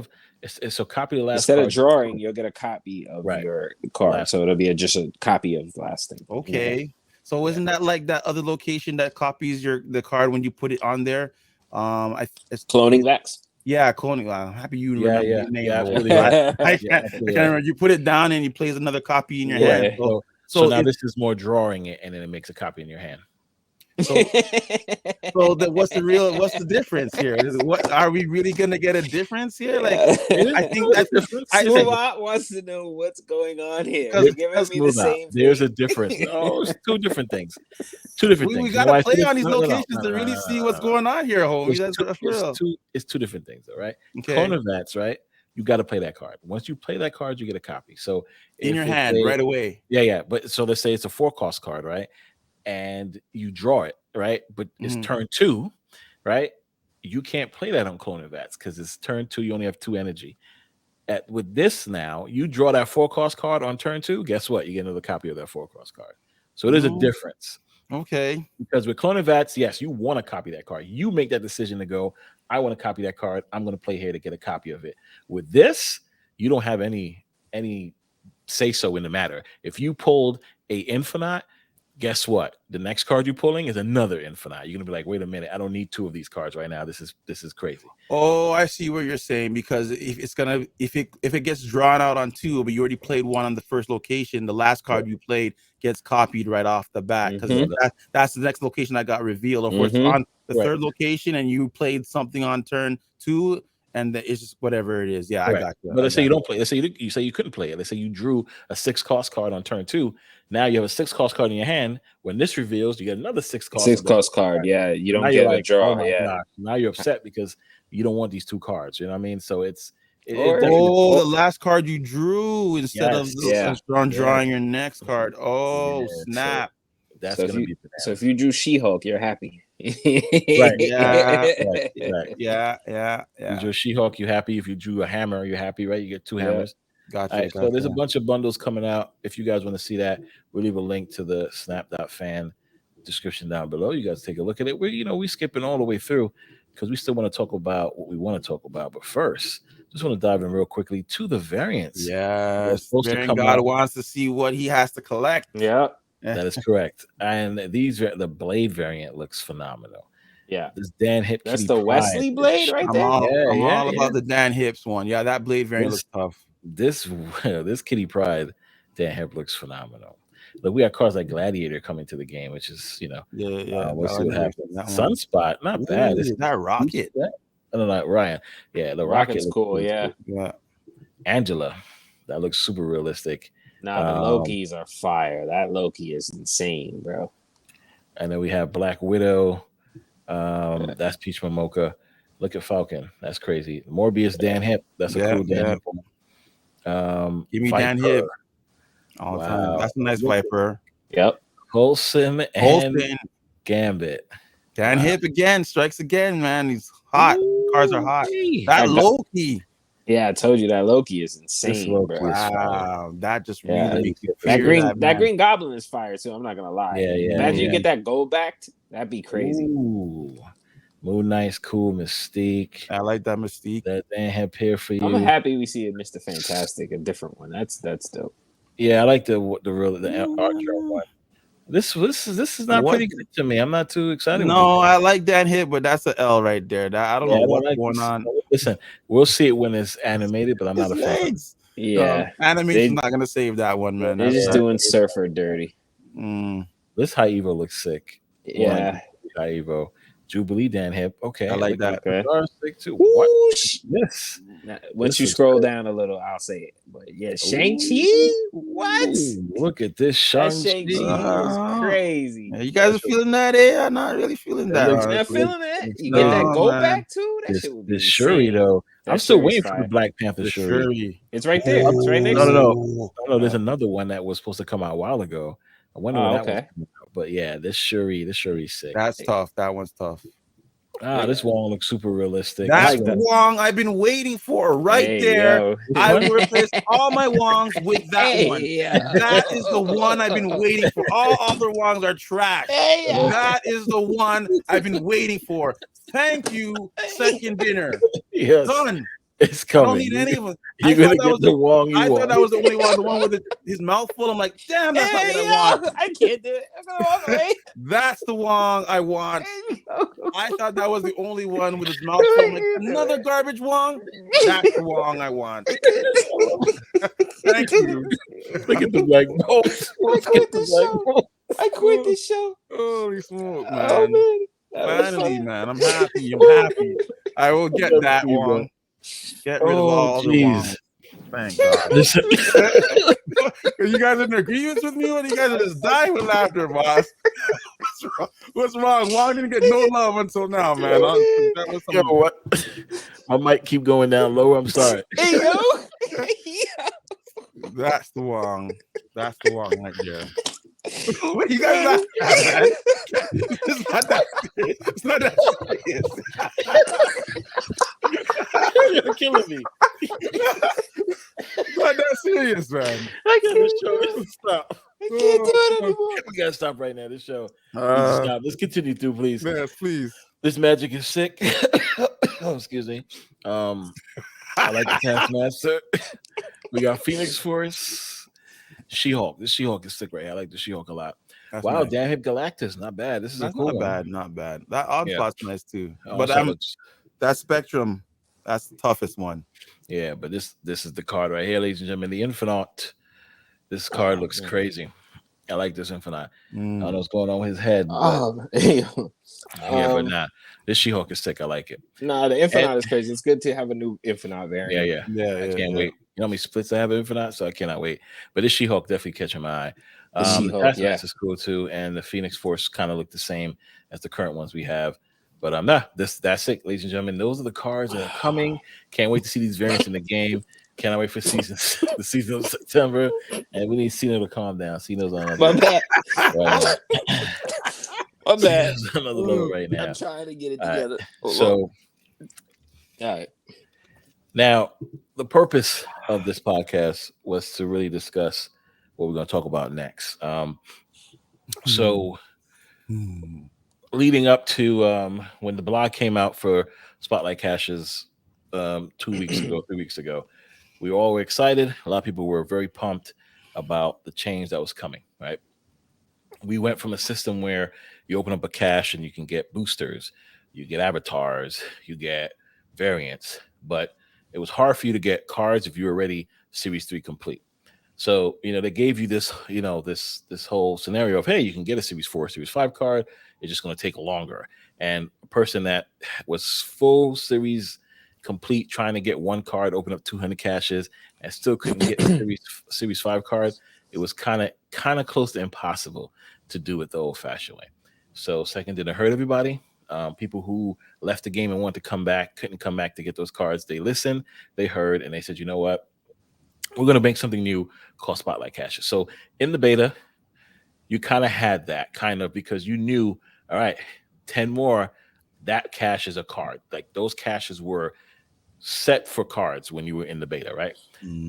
last. Instead of drawing, you'll get a copy of your card. So it'll be just a copy of the last thing. Okay. So isn't that like that other location that copies the card when you put it on there? It's cloning Vex. Yeah, cloning. Wow, happy you remember the name. Absolutely. I can't remember. You put it down and he plays another copy in your hand. So now this is more drawing it, and then it makes a copy in your hand. So what's the difference here? What are we really gonna get a difference here? Like I think that's SmoothOpp wants to know what's going on here. There's a difference. No, it's two different things. We gotta play on these locations to really see what's going on here, homie. It's two different things, though, right? Okay. Clone Vats, right? You got to play that card. Once you play that card, you get a copy. So in your hand right away. Yeah. But so let's say it's a 4-cost card, right? And you draw it, right? But it's turn 2, right? You can't play that on Clone Vats because it's turn 2. You only have 2 energy. With this now, you draw that 4-cost card on turn 2. Guess what? You get another copy of that 4-cost card. So there's a difference. Okay. Because with Clone Vats, yes, you want to copy that card. You make that decision to go, I want to copy that card. I'm going to play here to get a copy of it. With this, you don't have any say so in the matter. If you pulled a Infinite, guess what? The next card you're pulling is another Infinite. You're gonna be like, wait a minute, I don't need 2 of these cards right now. This is crazy. Oh, I see what you're saying. Because if it gets drawn out on 2, but you already played one on the first location, the last card you played gets copied right off the bat. Because that's the next location that got revealed. Of course, on the third location, and you played something on turn 2. And it's just whatever it is. Yeah, I got you. But let's say you don't play. Let's say you say you couldn't play it. Let's say you drew a 6-cost card on turn 2. Now you have a 6-cost card in your hand. When this reveals, you get another 6-cost card. Yeah, you don't get a draw. Gosh. Now you're upset because you don't want these 2 cards. You know what I mean? So it's the last card you drew instead of drawing your next card. Oh, snap! So that's gonna be bananas. So if you drew She-Hulk, you're happy. Right. Yeah. You drew She-Hulk, you happy. If you drew a hammer, you're happy, right? You get 2 hammers. Gotcha. All right, so there's a bunch of bundles coming out. If you guys want to see that, we'll leave a link to the snap.fan description down below. You guys take a look at it. We're skipping all the way through because we still want to talk about what we want to talk about. But first, just want to dive in real quickly to the variants. Yes. God wants to see what he has to collect. Yeah. That is correct. And the Blade variant looks phenomenal. Yeah. This Dan Hip. That's the Wesley Blade right there. I'm all about the Dan Hips one. Yeah, that Blade variant looks tough. This Kitty Pryde Dan Hip looks phenomenal. Look, we got cars like Gladiator coming to the game, which is, we'll see what happens. Sunspot, not bad. Is that Rocket? I don't know, Ryan. Yeah, the Rocket's cool. Yeah. Angela, that looks super realistic. Nah, the Lokis are fire. That Loki is insane, bro. And then we have Black Widow. That's Peach Momoka. Look at Falcon. That's crazy. Morbius Dan Hip. That's a cool Dan Hip. Give me Dan Hip. All time. That's a nice Viper. Yep. Coulson and Gambit. Dan Hip again. Strikes again, man. He's hot. Cars are hot. That Loki. Yeah, I told you that Loki is insane, bro. Wow, that just really makes you that Green Goblin is fire too. I'm not gonna lie. Imagine you get that gold backed. That'd be crazy. Ooh. Moon Knight's cool. Mystique. I like that Mystique. That Dan Hip here for you. I'm happy we see a Mr. Fantastic, a different one. That's dope. Yeah, I like the Archer one. This is not pretty good to me. I'm not too excited. No, I like that hit, but that's an L right there. I don't know what's going on. Listen, we'll see it when it's animated, but I'm not a fan. Yeah, animation's not gonna save that one, man. They're just doing Surfer dirty. This High Evo looks sick. Yeah, High Evo. Jubilee Dan Hip. Okay, I like that. Okay. Too. What? Yes. Once you scroll down a little, I'll say it. But yeah, Shang-Chi. What? Look at this Shang-Chi. Is crazy. You guys are feeling that? I'm not really feeling that. Not feeling it. You get that gold back too. That shit would be Shuri though. I'm still waiting for the Black Panther Shuri. It's right there. It's right next to No. There's another one that was supposed to come out a while ago. I wonder when that was coming out. But yeah, this Shuri's sick. That's tough. That one's tough. This Wong looks super realistic. That's the Wong I've been waiting for there. I will replace all my Wongs with that one. That is the one I've been waiting for. All other Wongs are trash. That is the one I've been waiting for. Thank you, second dinner. Yes. Done. It's coming. I don't need any of them. You're gonna get the Wong you want. I thought that was the only one, the one with his mouth full. I'm like, damn, that's not what I want. I can't do it. I'm gonna walk away. That's the Wong I want. I thought that was the only one with his mouth full. I'm like, another garbage Wong? That's the Wong I want. Thank you. Look at the black bolts. I quit the show. Holy smoke, man. Oh, man. Finally, man. I'm happy. I will get that Wong. Get rid of all the Wongs. Thank God. You guys in agreement with me, or you guys are just dying with laughter, boss? What's wrong? Wong didn't get no love until now, man. What? My mic keep going down lower. I'm sorry. Hey, yo. That's the Wong. That's the Wong right there. What you guys laughing at, man? It's not that serious. It's not that serious. You're killing me. It's not that serious, man. I gotta show. Stop. I can't do it anymore. We gotta stop right now. This show. Stop. Let's continue through, please. Yes, please. This magic is sick. Oh, excuse me. I like the Taskmaster. We got Phoenix Force. She-Hulk. This She-Hulk is sick right here. I like the She-Hulk a lot. That's wow, nice. damn hip Galactus. Not bad. This is a cool one. Not bad. That Onslaught's nice too. But looks... that Spectrum, that's the toughest one. Yeah, but this is the card right here, ladies and gentlemen. The Infinite. This card looks crazy. I like this Infinite. I don't know what's going on with his head. But nah. This She-Hulk is sick. I like it. Nah, the Infinite is crazy. It's good to have a new Infinite variant. Yeah. I can't wait. You know how many splits I have in Infinite, so I cannot wait. But this She-Hulk definitely catching my eye. The Taskmaster is cool too, and the Phoenix Force kind of look the same as the current ones we have. But that's it, ladies and gentlemen. Those are the cards that are coming. Can't wait to see these variants in the game. Cannot wait for the season of September, and we need Sino to calm down. Sino's on my bad. My bad. Another level right now. I'm trying to get it together. All right. Now, the purpose of this podcast was to really discuss what we're going to talk about next. Leading up to when the blog came out for Spotlight Caches 2 weeks ago, 3 weeks ago, we all were excited. A lot of people were very pumped about the change that was coming, right? We went from a system where you open up a cache and you can get boosters, you get avatars, you get variants, but it was hard for you to get cards if you were already Series 3 complete. So, they gave you this, this whole scenario of, hey, you can get a Series 4, Series 5 card. It's just going to take longer. And a person that was full Series complete trying to get one card, open up 200 caches, and still couldn't get Series 5 cards, it was kind of close to impossible to do it the old-fashioned way. So second didn't hurt everybody. People who left the game and wanted to come back couldn't come back to get those cards. They listened, they heard, and they said, you know what? We're going to make something new called Spotlight Caches. So in the beta, you kind of had that because you knew, all right, 10 more, that cache is a card. Like those caches were set for cards when you were in the beta, right?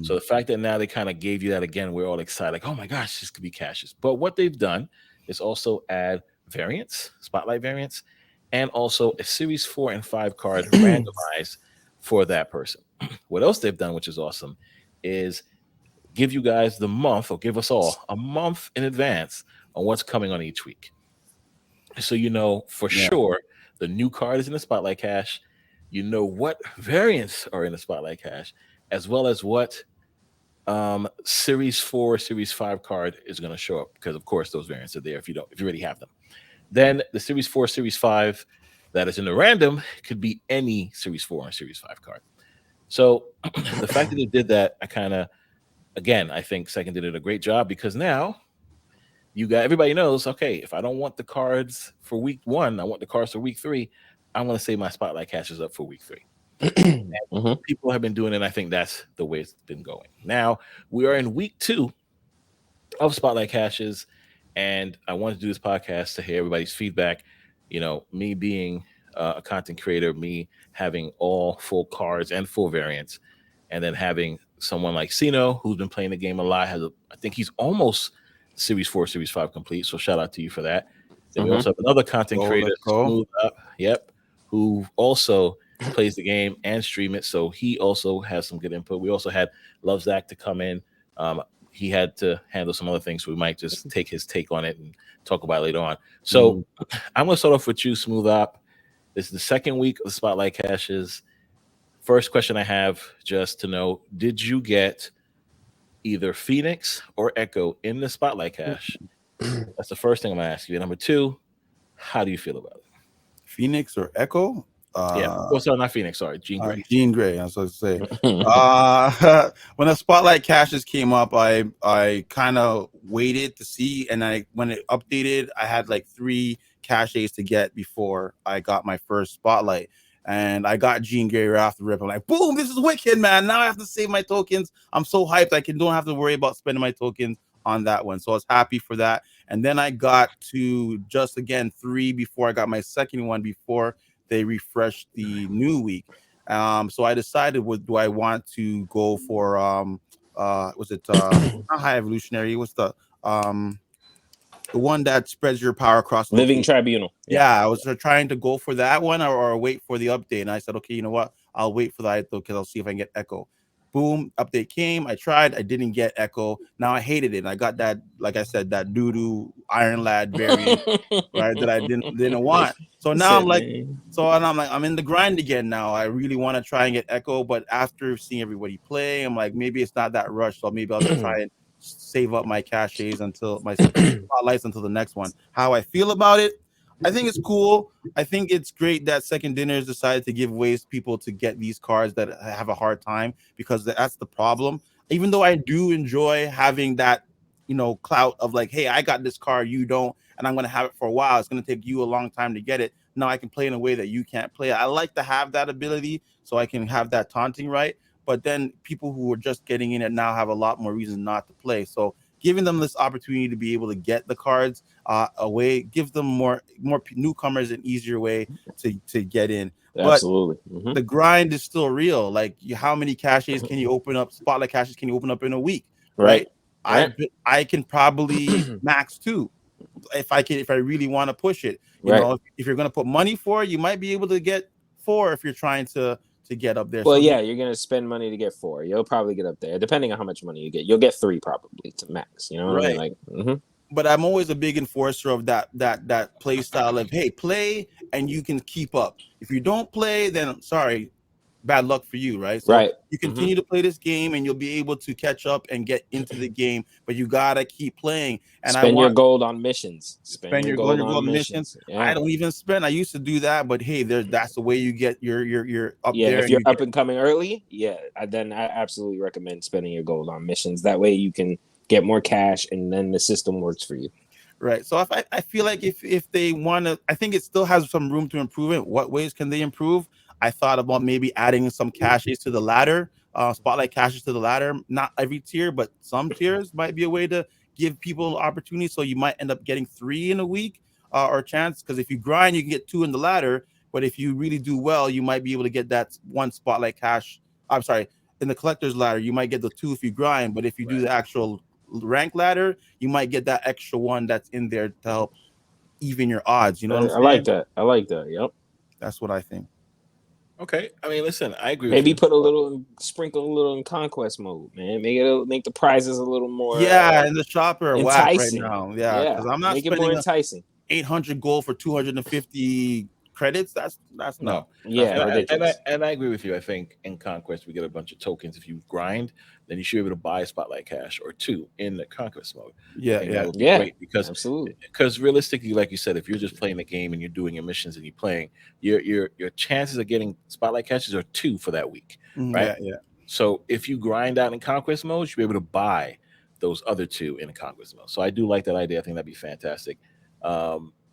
So the fact that now they kind of gave you that again, we're all excited, like, oh my gosh, this could be caches. But what they've done is also add variants, Spotlight variants, and also a Series 4 and 5 card randomized for that person. What else they've done, which is awesome, is give you guys the month, or give us all a month in advance on what's coming on each week. So you know for sure the new card is in the Spotlight Cache. You know what variants are in the Spotlight Cache, as well as what Series 4, Series 5 card is going to show up, because of course those variants are there if you already have them. Then the Series 4, Series 5 that is in the random could be any Series 4 or Series 5 card. So the fact that they did that, I think Second did a great job, because now everybody knows, okay, if I don't want the cards for week 1, I want the cards for week 3. I'm going to say my Spotlight Caches up for week 3. People have been doing it, and I think that's the way it's been going. Now we are in week 2 of Spotlight Caches, and I wanted to do this podcast to hear everybody's feedback. You know, me being a content creator, me having all full cards and full variants, and then having someone like Sino, who's been playing the game a lot, I think he's almost Series 4, Series 5 complete. So shout out to you for that. Then we also have another content creator, SmoothOpp, who also plays the game and stream it. So he also has some good input. We also had Love Zach to come in. He had to handle some other things, so we might just take his take on it and talk about it later on. So I'm going to start off with you, SmoothOpp. This is the second week of the Spotlight Caches. First question I have, just to know, did you get either Phoenix or Echo in the Spotlight Cache? That's the first thing I'm going to ask you. Number 2, how do you feel about it? Phoenix or Echo? Sorry, not Phoenix. Sorry, Jean Grey. Jean Grey. I was supposed to say. When the Spotlight Caches came up, I kind of waited to see, and when it updated, I had like 3 caches to get before I got my first Spotlight, and I got Jean Grey right off the rip. I'm like, boom, this is wicked, man! Now I have to save my tokens. I'm so hyped. Don't have to worry about spending my tokens on that one. So I was happy for that. And then I got to just again 3 before I got my second one, before they refreshed the new week. So I decided, do I want to go for was it not High Evolutionary? What's the one that spreads your power across Living Tribunal? Yeah, I was trying to go for that one, or wait for the update. And I said, okay, you know what? I'll wait for the update, because I'll see if I can get Echo. Boom, update came. I tried. I didn't get Echo. Now I hated it. And I got that, like I said, that doo-doo Iron Lad variant, right? That I didn't want. So now I'm in the grind again now. I really want to try and get Echo, but after seeing everybody play, I'm like, maybe it's not that rush. So maybe I'll just try and save up my caches until my spotlights until the next one. How I feel about it, I think it's cool. I think it's great that Second Dinners decided to give ways people to get these cards that have a hard time, because that's the problem. Even though I do enjoy having that, clout of like, hey, I got this card, you don't, and I'm going to have it for a while. It's going to take you a long time to get it. Now I can play in a way that you can't play. I like to have that ability so I can have that taunting right. But then people who are just getting in it now have a lot more reasons not to play. So giving them this opportunity to be able to get the cards away, give them more newcomers an easier way to get in. Absolutely. But the grind is still real. Like, how many caches can you open up? Spotlight caches can you open up in a week? Right. I can probably max 2 if I really want to push it. You know, if you're going to put money for it, you might be able to get 4 if you're trying to get up there. Well, you're going to spend money to get 4. You'll probably get up there, depending on how much money you get. You'll get 3 probably to max. You know what I mean? Like, But I'm always a big enforcer of that play style of, hey, play and you can keep up. If you don't play, then sorry, bad luck for you, right? So you continue to play this game and you'll be able to catch up and get into the game, but you gotta keep playing. And spend your gold on missions. Spend your gold on missions. Yeah. I don't even spend. I used to do that, but hey, that's the way you get your up there. If you're up and coming early, then I absolutely recommend spending your gold on missions. That way you can get more cash, and then the system works for you. Right. So I feel like if they want to, I think it still has some room to improve it. What ways can they improve? I thought about maybe adding some caches to the ladder, spotlight caches to the ladder. Not every tier, but some tiers might be a way to give people opportunity. So you might end up getting 3 in a week or chance. Because if you grind, you can get 2 in the ladder. But if you really do well, you might be able to get that 1 spotlight cache. I'm sorry, in the collector's ladder, you might get the 2 if you grind. But if you do the actual rank ladder, you might get that extra 1 that's in there to help even your odds. You know what I'm saying? I like that. Yep. That's what I think. Okay, I mean, listen, I agree Maybe with you. sprinkle a little in conquest mode, man. Make the prizes a little more Yeah, and the shop are whack right enticing. now. Yeah, Yeah, because I'm not make it more spending enticing. 800 gold for 250 credits. That's No, no. That's Yeah, not. ridiculous. and I agree with you. I think in Conquest we get a bunch of tokens. If you grind, then you should be able to buy Spotlight Cash or two in the Conquest mode. I Yeah, think that yeah, would be Yeah, great because absolutely. realistically, like you said, if you're just playing the game and you're doing your missions and you're playing, your chances of getting Spotlight Caches are two for that week, right? yeah, yeah. So if you grind out in Conquest mode, you'll be able to buy those other two in the Conquest mode. So I do like that idea. I think that'd be fantastic.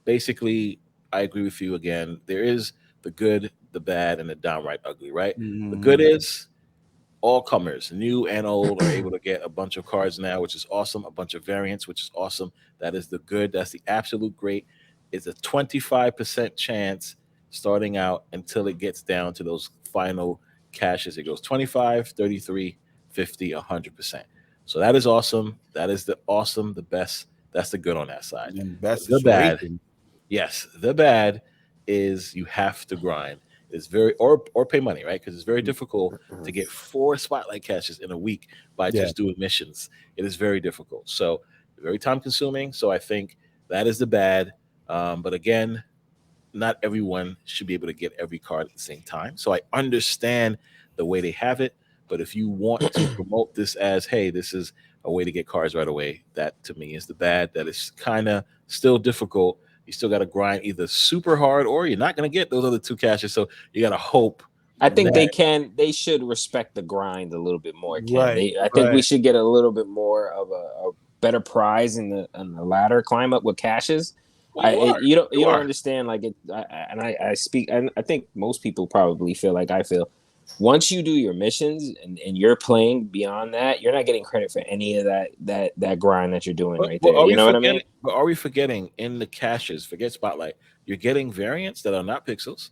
Basically, I agree with you again. There is the good, the bad, and the downright ugly, right? The good Mm, is all comers, new and old, are able to get a bunch of cards now, which is awesome. A bunch of variants, which is awesome. That is the good. That's the absolute great. It's a 25% chance starting out until it gets down to those final caches. It goes 25, 33, 50, 100%. So that is awesome. That is the awesome, the best. That's the good on that side. and best The bad, situation. yes, the bad is you have to grind. It's very or pay money, right? Because it's very difficult to get 4 spotlight caches in a week by Yeah, just doing missions. It is very difficult. So very time consuming. So I think that is the bad. But again, not everyone should be able to get every card at the same time. So I understand the way they have it. But if you want to promote this as, hey, this is a way to get cards right away, that to me is the bad. That is kind of still difficult. You still got to grind either super hard or you're not going to get those other two caches. So you got to hope I think that they should respect the grind a little bit more, Ken. right, I think we right. should get a little bit more of a better prize in the ladder climb up with caches. well, you are. You You don't are. understand like it I speak and I think most people probably feel like I feel. Once you do your missions and you're playing beyond that, you're not getting credit for any of that grind that you're doing right But there. are You we know what I mean? forgetting? But are we forgetting in the caches? Forget Spotlight. You're getting variants that are not pixels,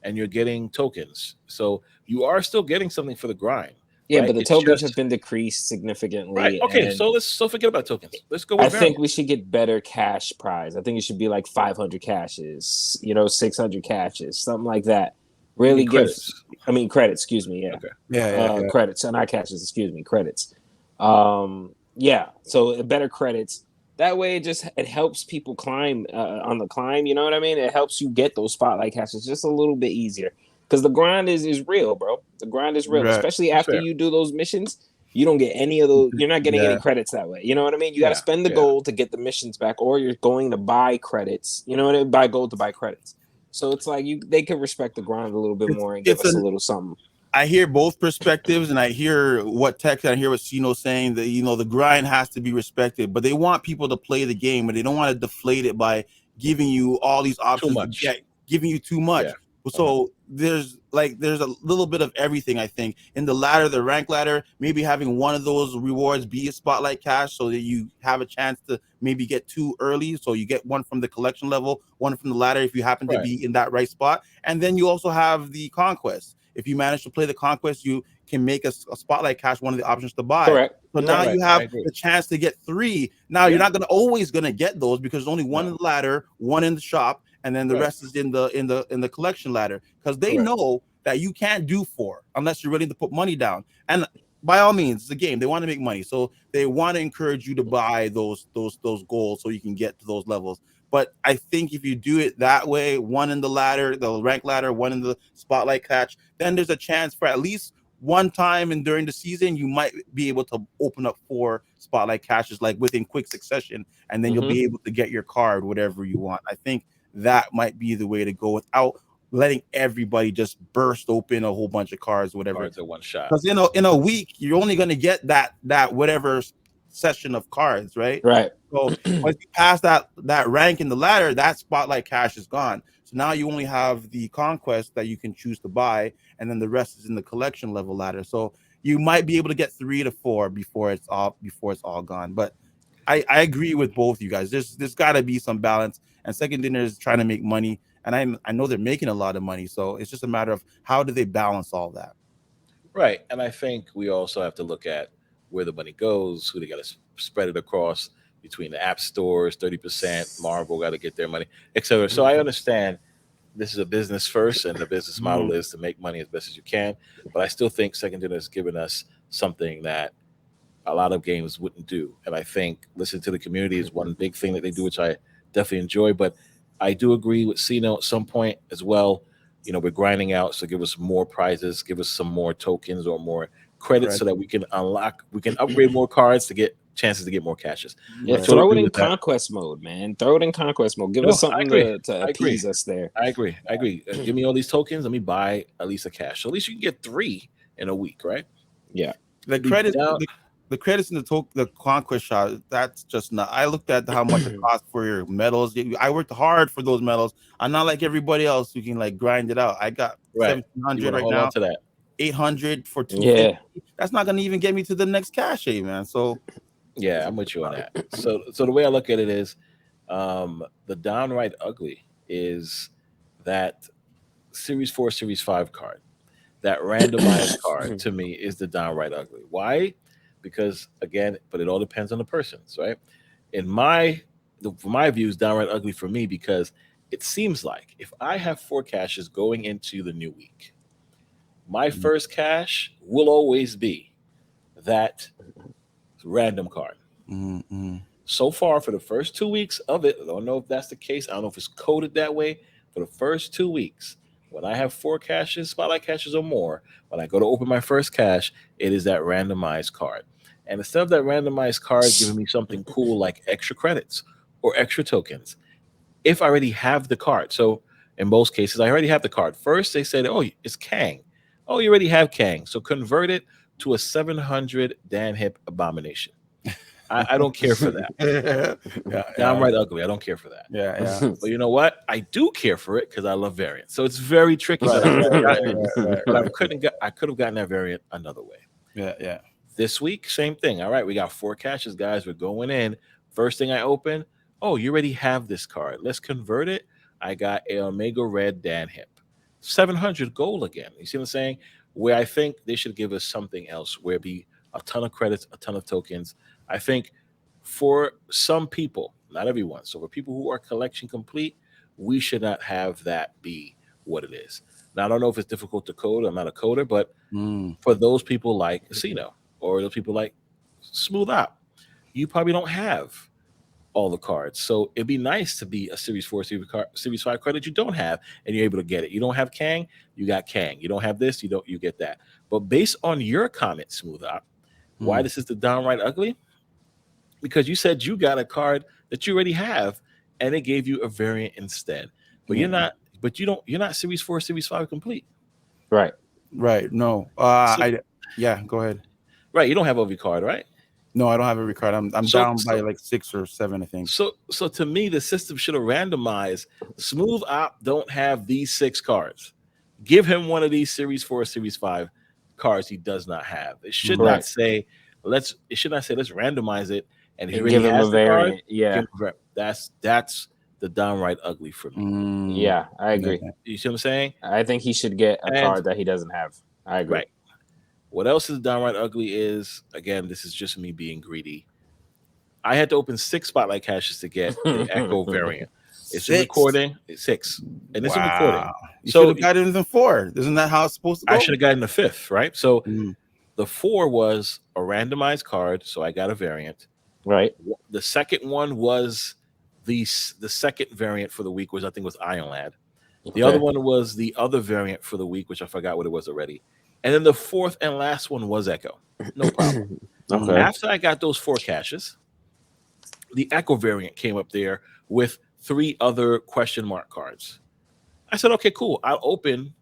and you're getting tokens. So you are still getting something for the grind, Yeah, right? but the It's tokens have just been decreased right. significantly, Okay, and so let's forget about tokens. Let's go I with think we variants. should get better cash prize. I think it should be like 500 caches, 600 caches, something like that. You mean Really give, credits? I mean, credits, excuse me. Yeah. Okay. Yeah, yeah, yeah. Credits, not caches, excuse me, credits. Yeah. So better credits. That way it helps people climb on the climb. You know what I mean? It helps you get those spotlight caches just a little bit easier. Because the grind is real, bro. The grind is real, Right. especially That's after fair. you do those missions. You don't get any of those. You're not getting any Yeah, credits that way. You know what I mean? You got to Yeah. spend the Yeah. gold to get the missions back, or you're going to buy credits. You know what I mean? Buy gold to buy credits. So it's like they could respect the grind a little bit more and give it's us a an. little something. I hear both perspectives, and I hear what Tech, and I hear what Sino saying that the grind has to be respected, but they want people to play the game, and they don't want to deflate it by giving you all these Too options to much. get, giving you too Yeah. much. Uh-huh. So there's a little bit of everything. I think in the ladder, the rank ladder, maybe having one of those rewards be a spotlight cash, so that you have a chance to maybe get two early. So you get one from the collection level, one from the ladder if you happen to Right. be in that right spot, and then you also have the conquest. If you manage to play the conquest, you can make a spotlight cash one of the options to buy. Correct. So Yeah. now Right. you I have agree. the chance to get three. Now you're Yeah. not always gonna get those because there's only one in No. the ladder, one in the shop, and then the Right. rest is in the collection ladder. Because they Correct. know that you can't do four unless you're willing to put money down. And by all means, it's a game. They want to make money, so they want to encourage you to buy those goals so you can get to those levels. But I think if you do it that way, one in the ladder, the rank ladder, one in the spotlight catch, then there's a chance for at least one time and during the season, you might be able to open up 4 spotlight caches like within quick succession, and then you'll Mm-hmm. be able to get your card, whatever you want. I think that might be the way to go without letting everybody just burst open a whole bunch of cards, whatever. Cards at one shot. Because in a week, you're only going to get that whatever session of cards, right? Right. So once you pass that rank in the ladder, that spotlight cash is gone. So now you only have the conquest that you can choose to buy, and then the rest is in the collection level ladder. So you might be able to get 3 to 4 before it's all gone. But I agree with both you guys. There's got to be some balance. And Second Dinner is trying to make money, and I know they're making a lot of money. So it's just a matter of how do they balance all that. Right. And I think we also have to look at where the money goes, who they got to spread it across between the app stores, 30%, Marvel got to get their money, etc. So I understand this is a business first, and the business model is to make money as best as you can. But I still think second gen has given us something that a lot of games wouldn't do. And I think listening to the community is one big thing that they do, which I definitely enjoy. But I do agree with Sino at some point as well. You know, we're grinding out, so give us more prizes, give us some more tokens or more credits so that we can upgrade more cards to get chances to get more caches. Yeah, throw it in conquest mode, man. Throw it in conquest mode. Give us something to appease us there. I agree. Give me all these tokens. Let me buy at least a cache. So at least you can get 3 in a week, right? Yeah. The credits, the credits in the conquest shop. That's just not. I looked at how much it costs for your medals. I worked hard for those medals. I'm not like everybody else who can like grind it out. I got 1,700 right now. To that 800 for 250. Yeah. That's not gonna even get me to the next cache, man. So yeah, I'm with you on that. So the way I look at it is, the downright ugly is that Series 4, Series 5 card. That randomized card to me is the downright ugly. Why? Because again, but it all depends on the person's, right? In my views, downright ugly for me because it seems like if I have 4 caches going into the new week, my first cache will always be that random card. So far, for the first 2 weeks of it, I don't know if that's the case. I don't know if it's coded that way. For the first 2 weeks, when I have 4 caches, spotlight caches or more, when I go to open my first cache, it is that randomized card. And instead of that randomized card giving me something cool like extra credits or extra tokens, if I already have the card. So in most cases, I already have the card. First, they said, oh, it's Kang. Oh, you already have Kang. So convert it to a 700 Dan Hip abomination. I don't care for that. Downright ugly. I don't care for that. Yeah. But you know what? I do care for it because I love variants. So it's very tricky. But I could have gotten that variant another way. Yeah. This week, same thing. All right, we got 4 caches, guys. We're going in. First thing I open, oh, you already have this card. Let's convert it. I got a Omega Red Dan Hip. 700 gold again. You see what I'm saying? Where I think they should give us something else, where it be a ton of credits, a ton of tokens. I think for some people, not everyone, so for people who are collection complete, we should not have that be what it is. Now, I don't know if it's difficult to code. I'm not a coder, but for those people like Sino or those people like SmoothOpp, you probably don't have all the cards. So it'd be nice to be a Series 4, Series 5 card that you don't have, and you're able to get it. You don't have Kang, you got Kang. You don't have this, you get that. But based on your comment, SmoothOpp, why this is the downright ugly? Because you said you got a card that you already have, and it gave you a variant instead. But you're not. But you're not Series 4, Series 5 complete. Right. No. Go ahead. Right. You don't have every card, right? No, I don't have every card. I'm down by like 6 or 7, I think. So to me, the system should have randomized. SmoothOpp don't have these 6 cards. Give him one of these Series 4, Series 5 cards he does not have. It should not say let's randomize it and he already has the variant. Card. Yeah. That's the downright ugly for me. Yeah, I agree. You see what I'm saying? I think he should get a card that he doesn't have. I agree. Right. What else is downright ugly is, again, this is just me being greedy. I had to open 6 spotlight caches to get the Echo variant. It's a recording. It's 6. And it's a recording. You should have gotten even 4. Isn't that how it's supposed to go? I should have gotten the 5th, right? So the 4 was a randomized card, so I got a variant. Right. The second one was the second variant for the week, which I think was Iron Lad. The other one was the other variant for the week, which I forgot what it was already. And then the 4th and last one was Echo. No problem. After I got those 4 caches, the Echo variant came up there with 3 other question mark cards. I said, okay, cool. I'll open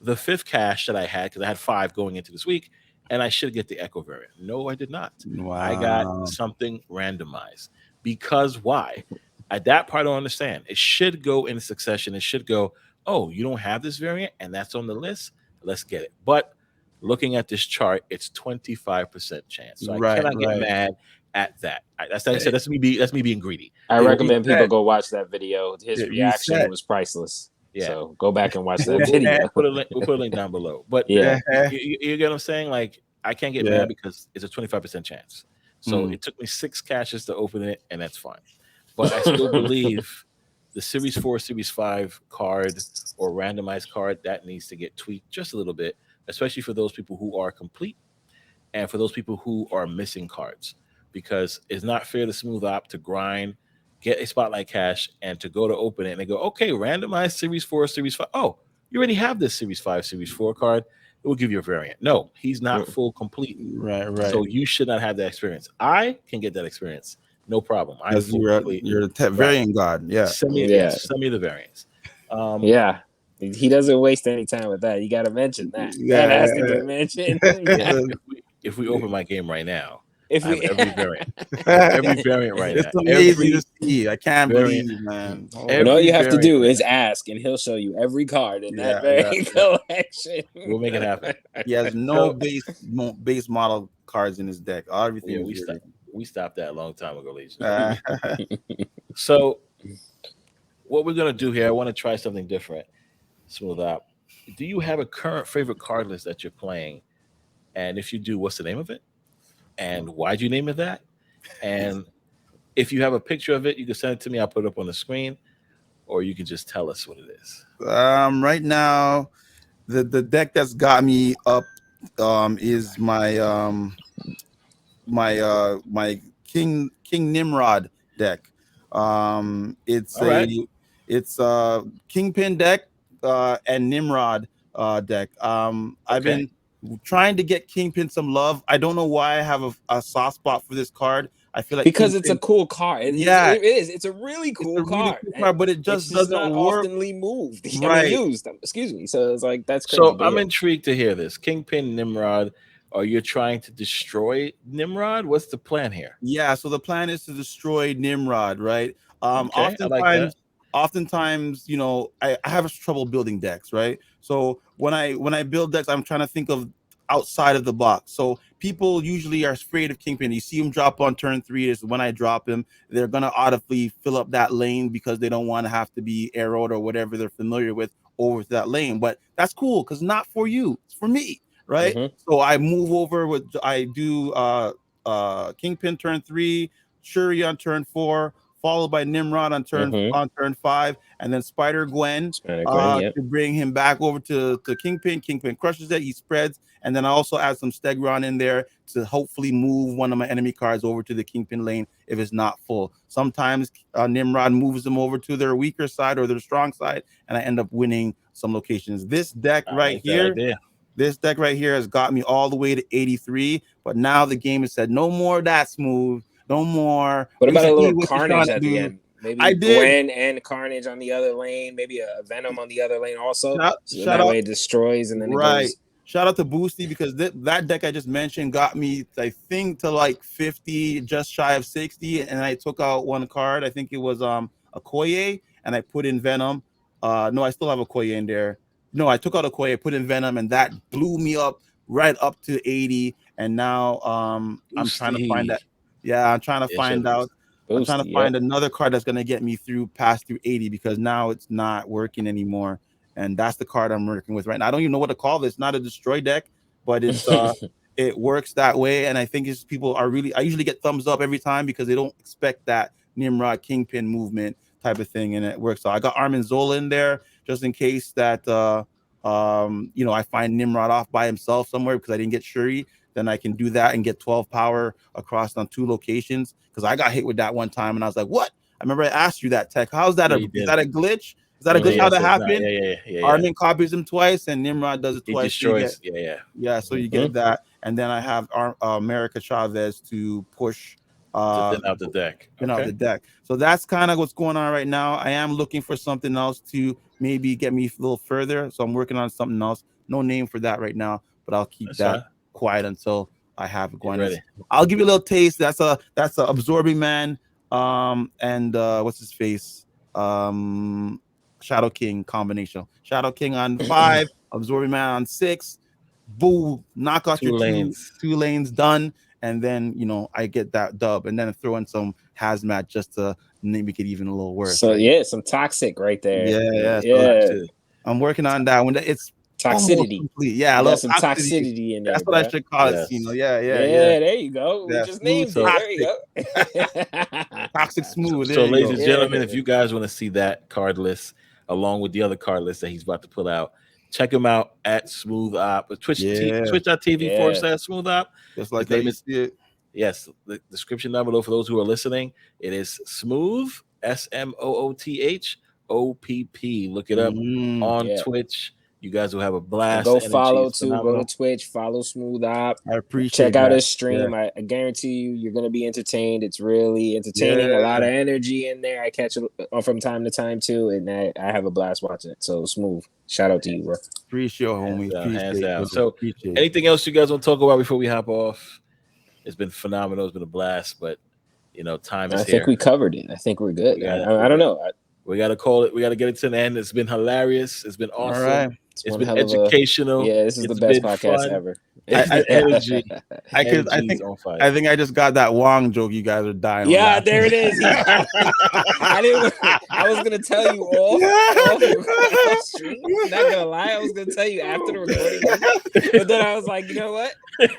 the 5th cache that I had because I had 5 going into this week, and I should get the Echo variant. No, I did not. Wow. I got something randomized. Because why? At that part, I don't understand. It should go in succession. It should go, oh, you don't have this variant, and that's on the list? Let's get it. But looking at this chart, it's 25% chance. So I cannot get mad at that. That's like I said. That's me being greedy. I recommend people go watch that video. His reaction was priceless. Yeah. So go back and watch that video. We'll put a link down below. But you get what I'm saying? Like, I can't get mad because it's a 25% chance. So it took me 6 caches to open it, and that's fine. But I still believe The Series 4, Series 5 card or randomized card that needs to get tweaked just a little bit, especially for those people who are complete and for those people who are missing cards, because it's not fair to SmoothOpp to grind, get a spotlight cash, and to go to open it and they go, okay, randomized Series 4, Series 5. Oh, you already have this Series 5, Series 4 card. It will give you a variant. No, he's not full complete. Right. So you should not have that experience. I can get that experience. No problem. I'm full complete. You're the variant god. Yeah. Send me the variants. Yeah. He doesn't waste any time with that. You got to mention that. Yeah, that has to get mentioned. If we open my game right now, if we every variant, every variant right it's now. amazing to see. I can't believe, man. And all you have to do is ask, and he'll show you every card in that variant collection. We'll make it happen. He has no base model cards in his deck. Everything we stopped that a long time ago, ladies. So what we're gonna do here, I want to try something different. SmoothOpp, do you have a current favorite card list that you're playing? And if you do, what's the name of it? And why'd you name it that? And if you have a picture of it, you can send it to me. I'll put it up on the screen, or you can just tell us what it is. Right now, the deck that's got me up is my my King Nimrod deck. It's a Kingpin deck and Nimrod deck. I've been trying to get Kingpin some love. I don't know why I have a soft spot for this card. I feel like because Kingpin, it's a cool card. It is. It's a really cool card. But it just doesn't not work. Oftenly moved. I mean, used. Excuse me. So it's like that's crazy. So I'm intrigued to hear this. Kingpin Nimrod. Are you trying to destroy Nimrod? What's the plan here? Yeah. So the plan is to destroy Nimrod, right? Oftentimes, you know, I have trouble building decks, right? So when I build decks, I'm trying to think of outside of the box. So people usually are afraid of Kingpin. You see him drop on turn 3. Is when I drop him, they're gonna audibly fill up that lane because they don't want to have to be arrowed or whatever they're familiar with over to that lane. But that's cool because not for you, it's for me, right? So I move over I do Kingpin turn 3, Shuri on turn 4, followed by Nimrod on turn 5, and then Spider Gwen to bring him back over to Kingpin. Kingpin crushes it, he spreads, and then I also add some Stegron in there to hopefully move one of my enemy cards over to the Kingpin lane if it's not full. Sometimes Nimrod moves them over to their weaker side or their strong side, and I end up winning some locations. This deck this deck right here has got me all the way to 83, but now the game has said no more that smooth. No more. What about a little Carnage at the end? Maybe Gwen and Carnage on the other lane. Maybe a Venom on the other lane also. That way it destroys and then it goes. Shout out to Boosty because that deck I just mentioned got me, I think, to like 50, just shy of 60, and I took out one card. I think it was a Koye, and I put in Venom. No, I still have a Koye in there. No, I took out a Koye, put in Venom, and that blew me up right up to 80. And now I'm trying to find that. Yeah, I'm trying to find out. I'm trying to find another card that's gonna get me through 80 because now it's not working anymore, and that's the card I'm working with right now. I don't even know what to call this. Not a destroy deck, but it's it works that way, and I think it's people are really. I usually get thumbs up every time because they don't expect that Nimrod Kingpin movement type of thing, and it works. So I got Armin Zola in there just in case that you know, I find Nimrod off by himself somewhere because I didn't get Shuri. Then I can do that and get 12 power across on 2 locations because I got hit with that one time and I was like, what? I remember I asked you that, Tech. How's that? Is that a glitch? Is that a glitch? How that happened? Yeah. Armin copies him twice and Nimrod does it twice. Destroys. So you get that. And then I have America Chavez to push to thin out the deck. Out the deck. So that's kind of what's going on right now. I am looking for something else to maybe get me a little further. So I'm working on something else. No name for that right now, but I'll keep that quiet until I have it going. I'll give you a little taste. That's a Absorbing Man and what's his face? Shadow King combination. Shadow King on 5, Absorbing Man on 6. Boo, knock out your 2 lanes done. And then, you know, I get that dub and then throw in some hazmat just to make it even a little worse. So, some toxic right there. Yeah. So I'm working on that. When Toxicity. Yeah, I love some toxicity in there. That's what I should call it, Sino. Yeah. There you go. We just named it. There you go. Toxic smooth. So ladies and gentlemen, if you guys want to see that card list along with the other card list that he's about to pull out, check him out at SmoothOpp, twitch.tv/SmoothOpp. Just like you see it. Yes, the description down below for those who are listening. It is Smooth, SMOOOOOTTHHOPP. Look it up on Twitch. You guys will have a blast. Go follow too. Go to Twitch. Follow SmoothOpp. I appreciate. Check out his stream. I guarantee you're going to be entertained. It's really entertaining. A lot of energy in there. I catch it from time to time too, and I have a blast watching it. So Smooth. Shout out to you, bro. Appreciate, homie. Hands down. So, anything else you guys want to talk about before we hop off? It's been phenomenal. It's been a blast, but time is here. I think we covered it. I think we're good. I don't know. We got to call it. We got to get it to the end. It's been hilarious. It's been awesome. All right. It's been educational. This is the best podcast ever. Energy. I think I just got that Wong joke. You guys are dying. Yeah, there it is. I was gonna tell you off stream. Not gonna lie, I was gonna tell you after the recording, but then I was like, you know what?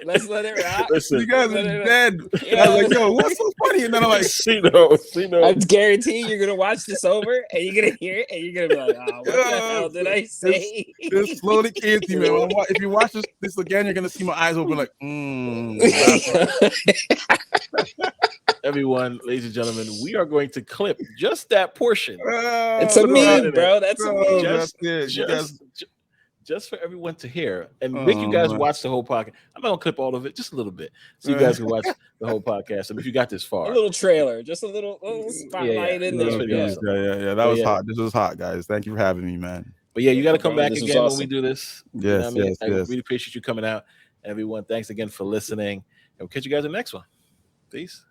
Let's let it rock. Listen, you guys are dead. I was like, yo, what's so funny? And then I'm like, Sino. I guarantee you're gonna watch this over and you're gonna hear it and you're gonna be like, oh, what the hell did I say? This slowly came to me, man. If you watch this again, you're gonna see my eyes open like, Everyone, ladies and gentlemen, we are going to clip just that portion. It's a meme, bro. That's a meme. Just for everyone to hear and make you guys watch the whole podcast. I'm not gonna clip all of it, just a little bit, so you guys can watch the whole podcast. And if you got this far, a little trailer, just a little spotlight in there. Yeah. That was hot. This was hot, guys. Thank you for having me, man. But you got to come back again when we do this. Yes, I really appreciate you coming out. Everyone, thanks again for listening. And we'll catch you guys in the next one. Peace.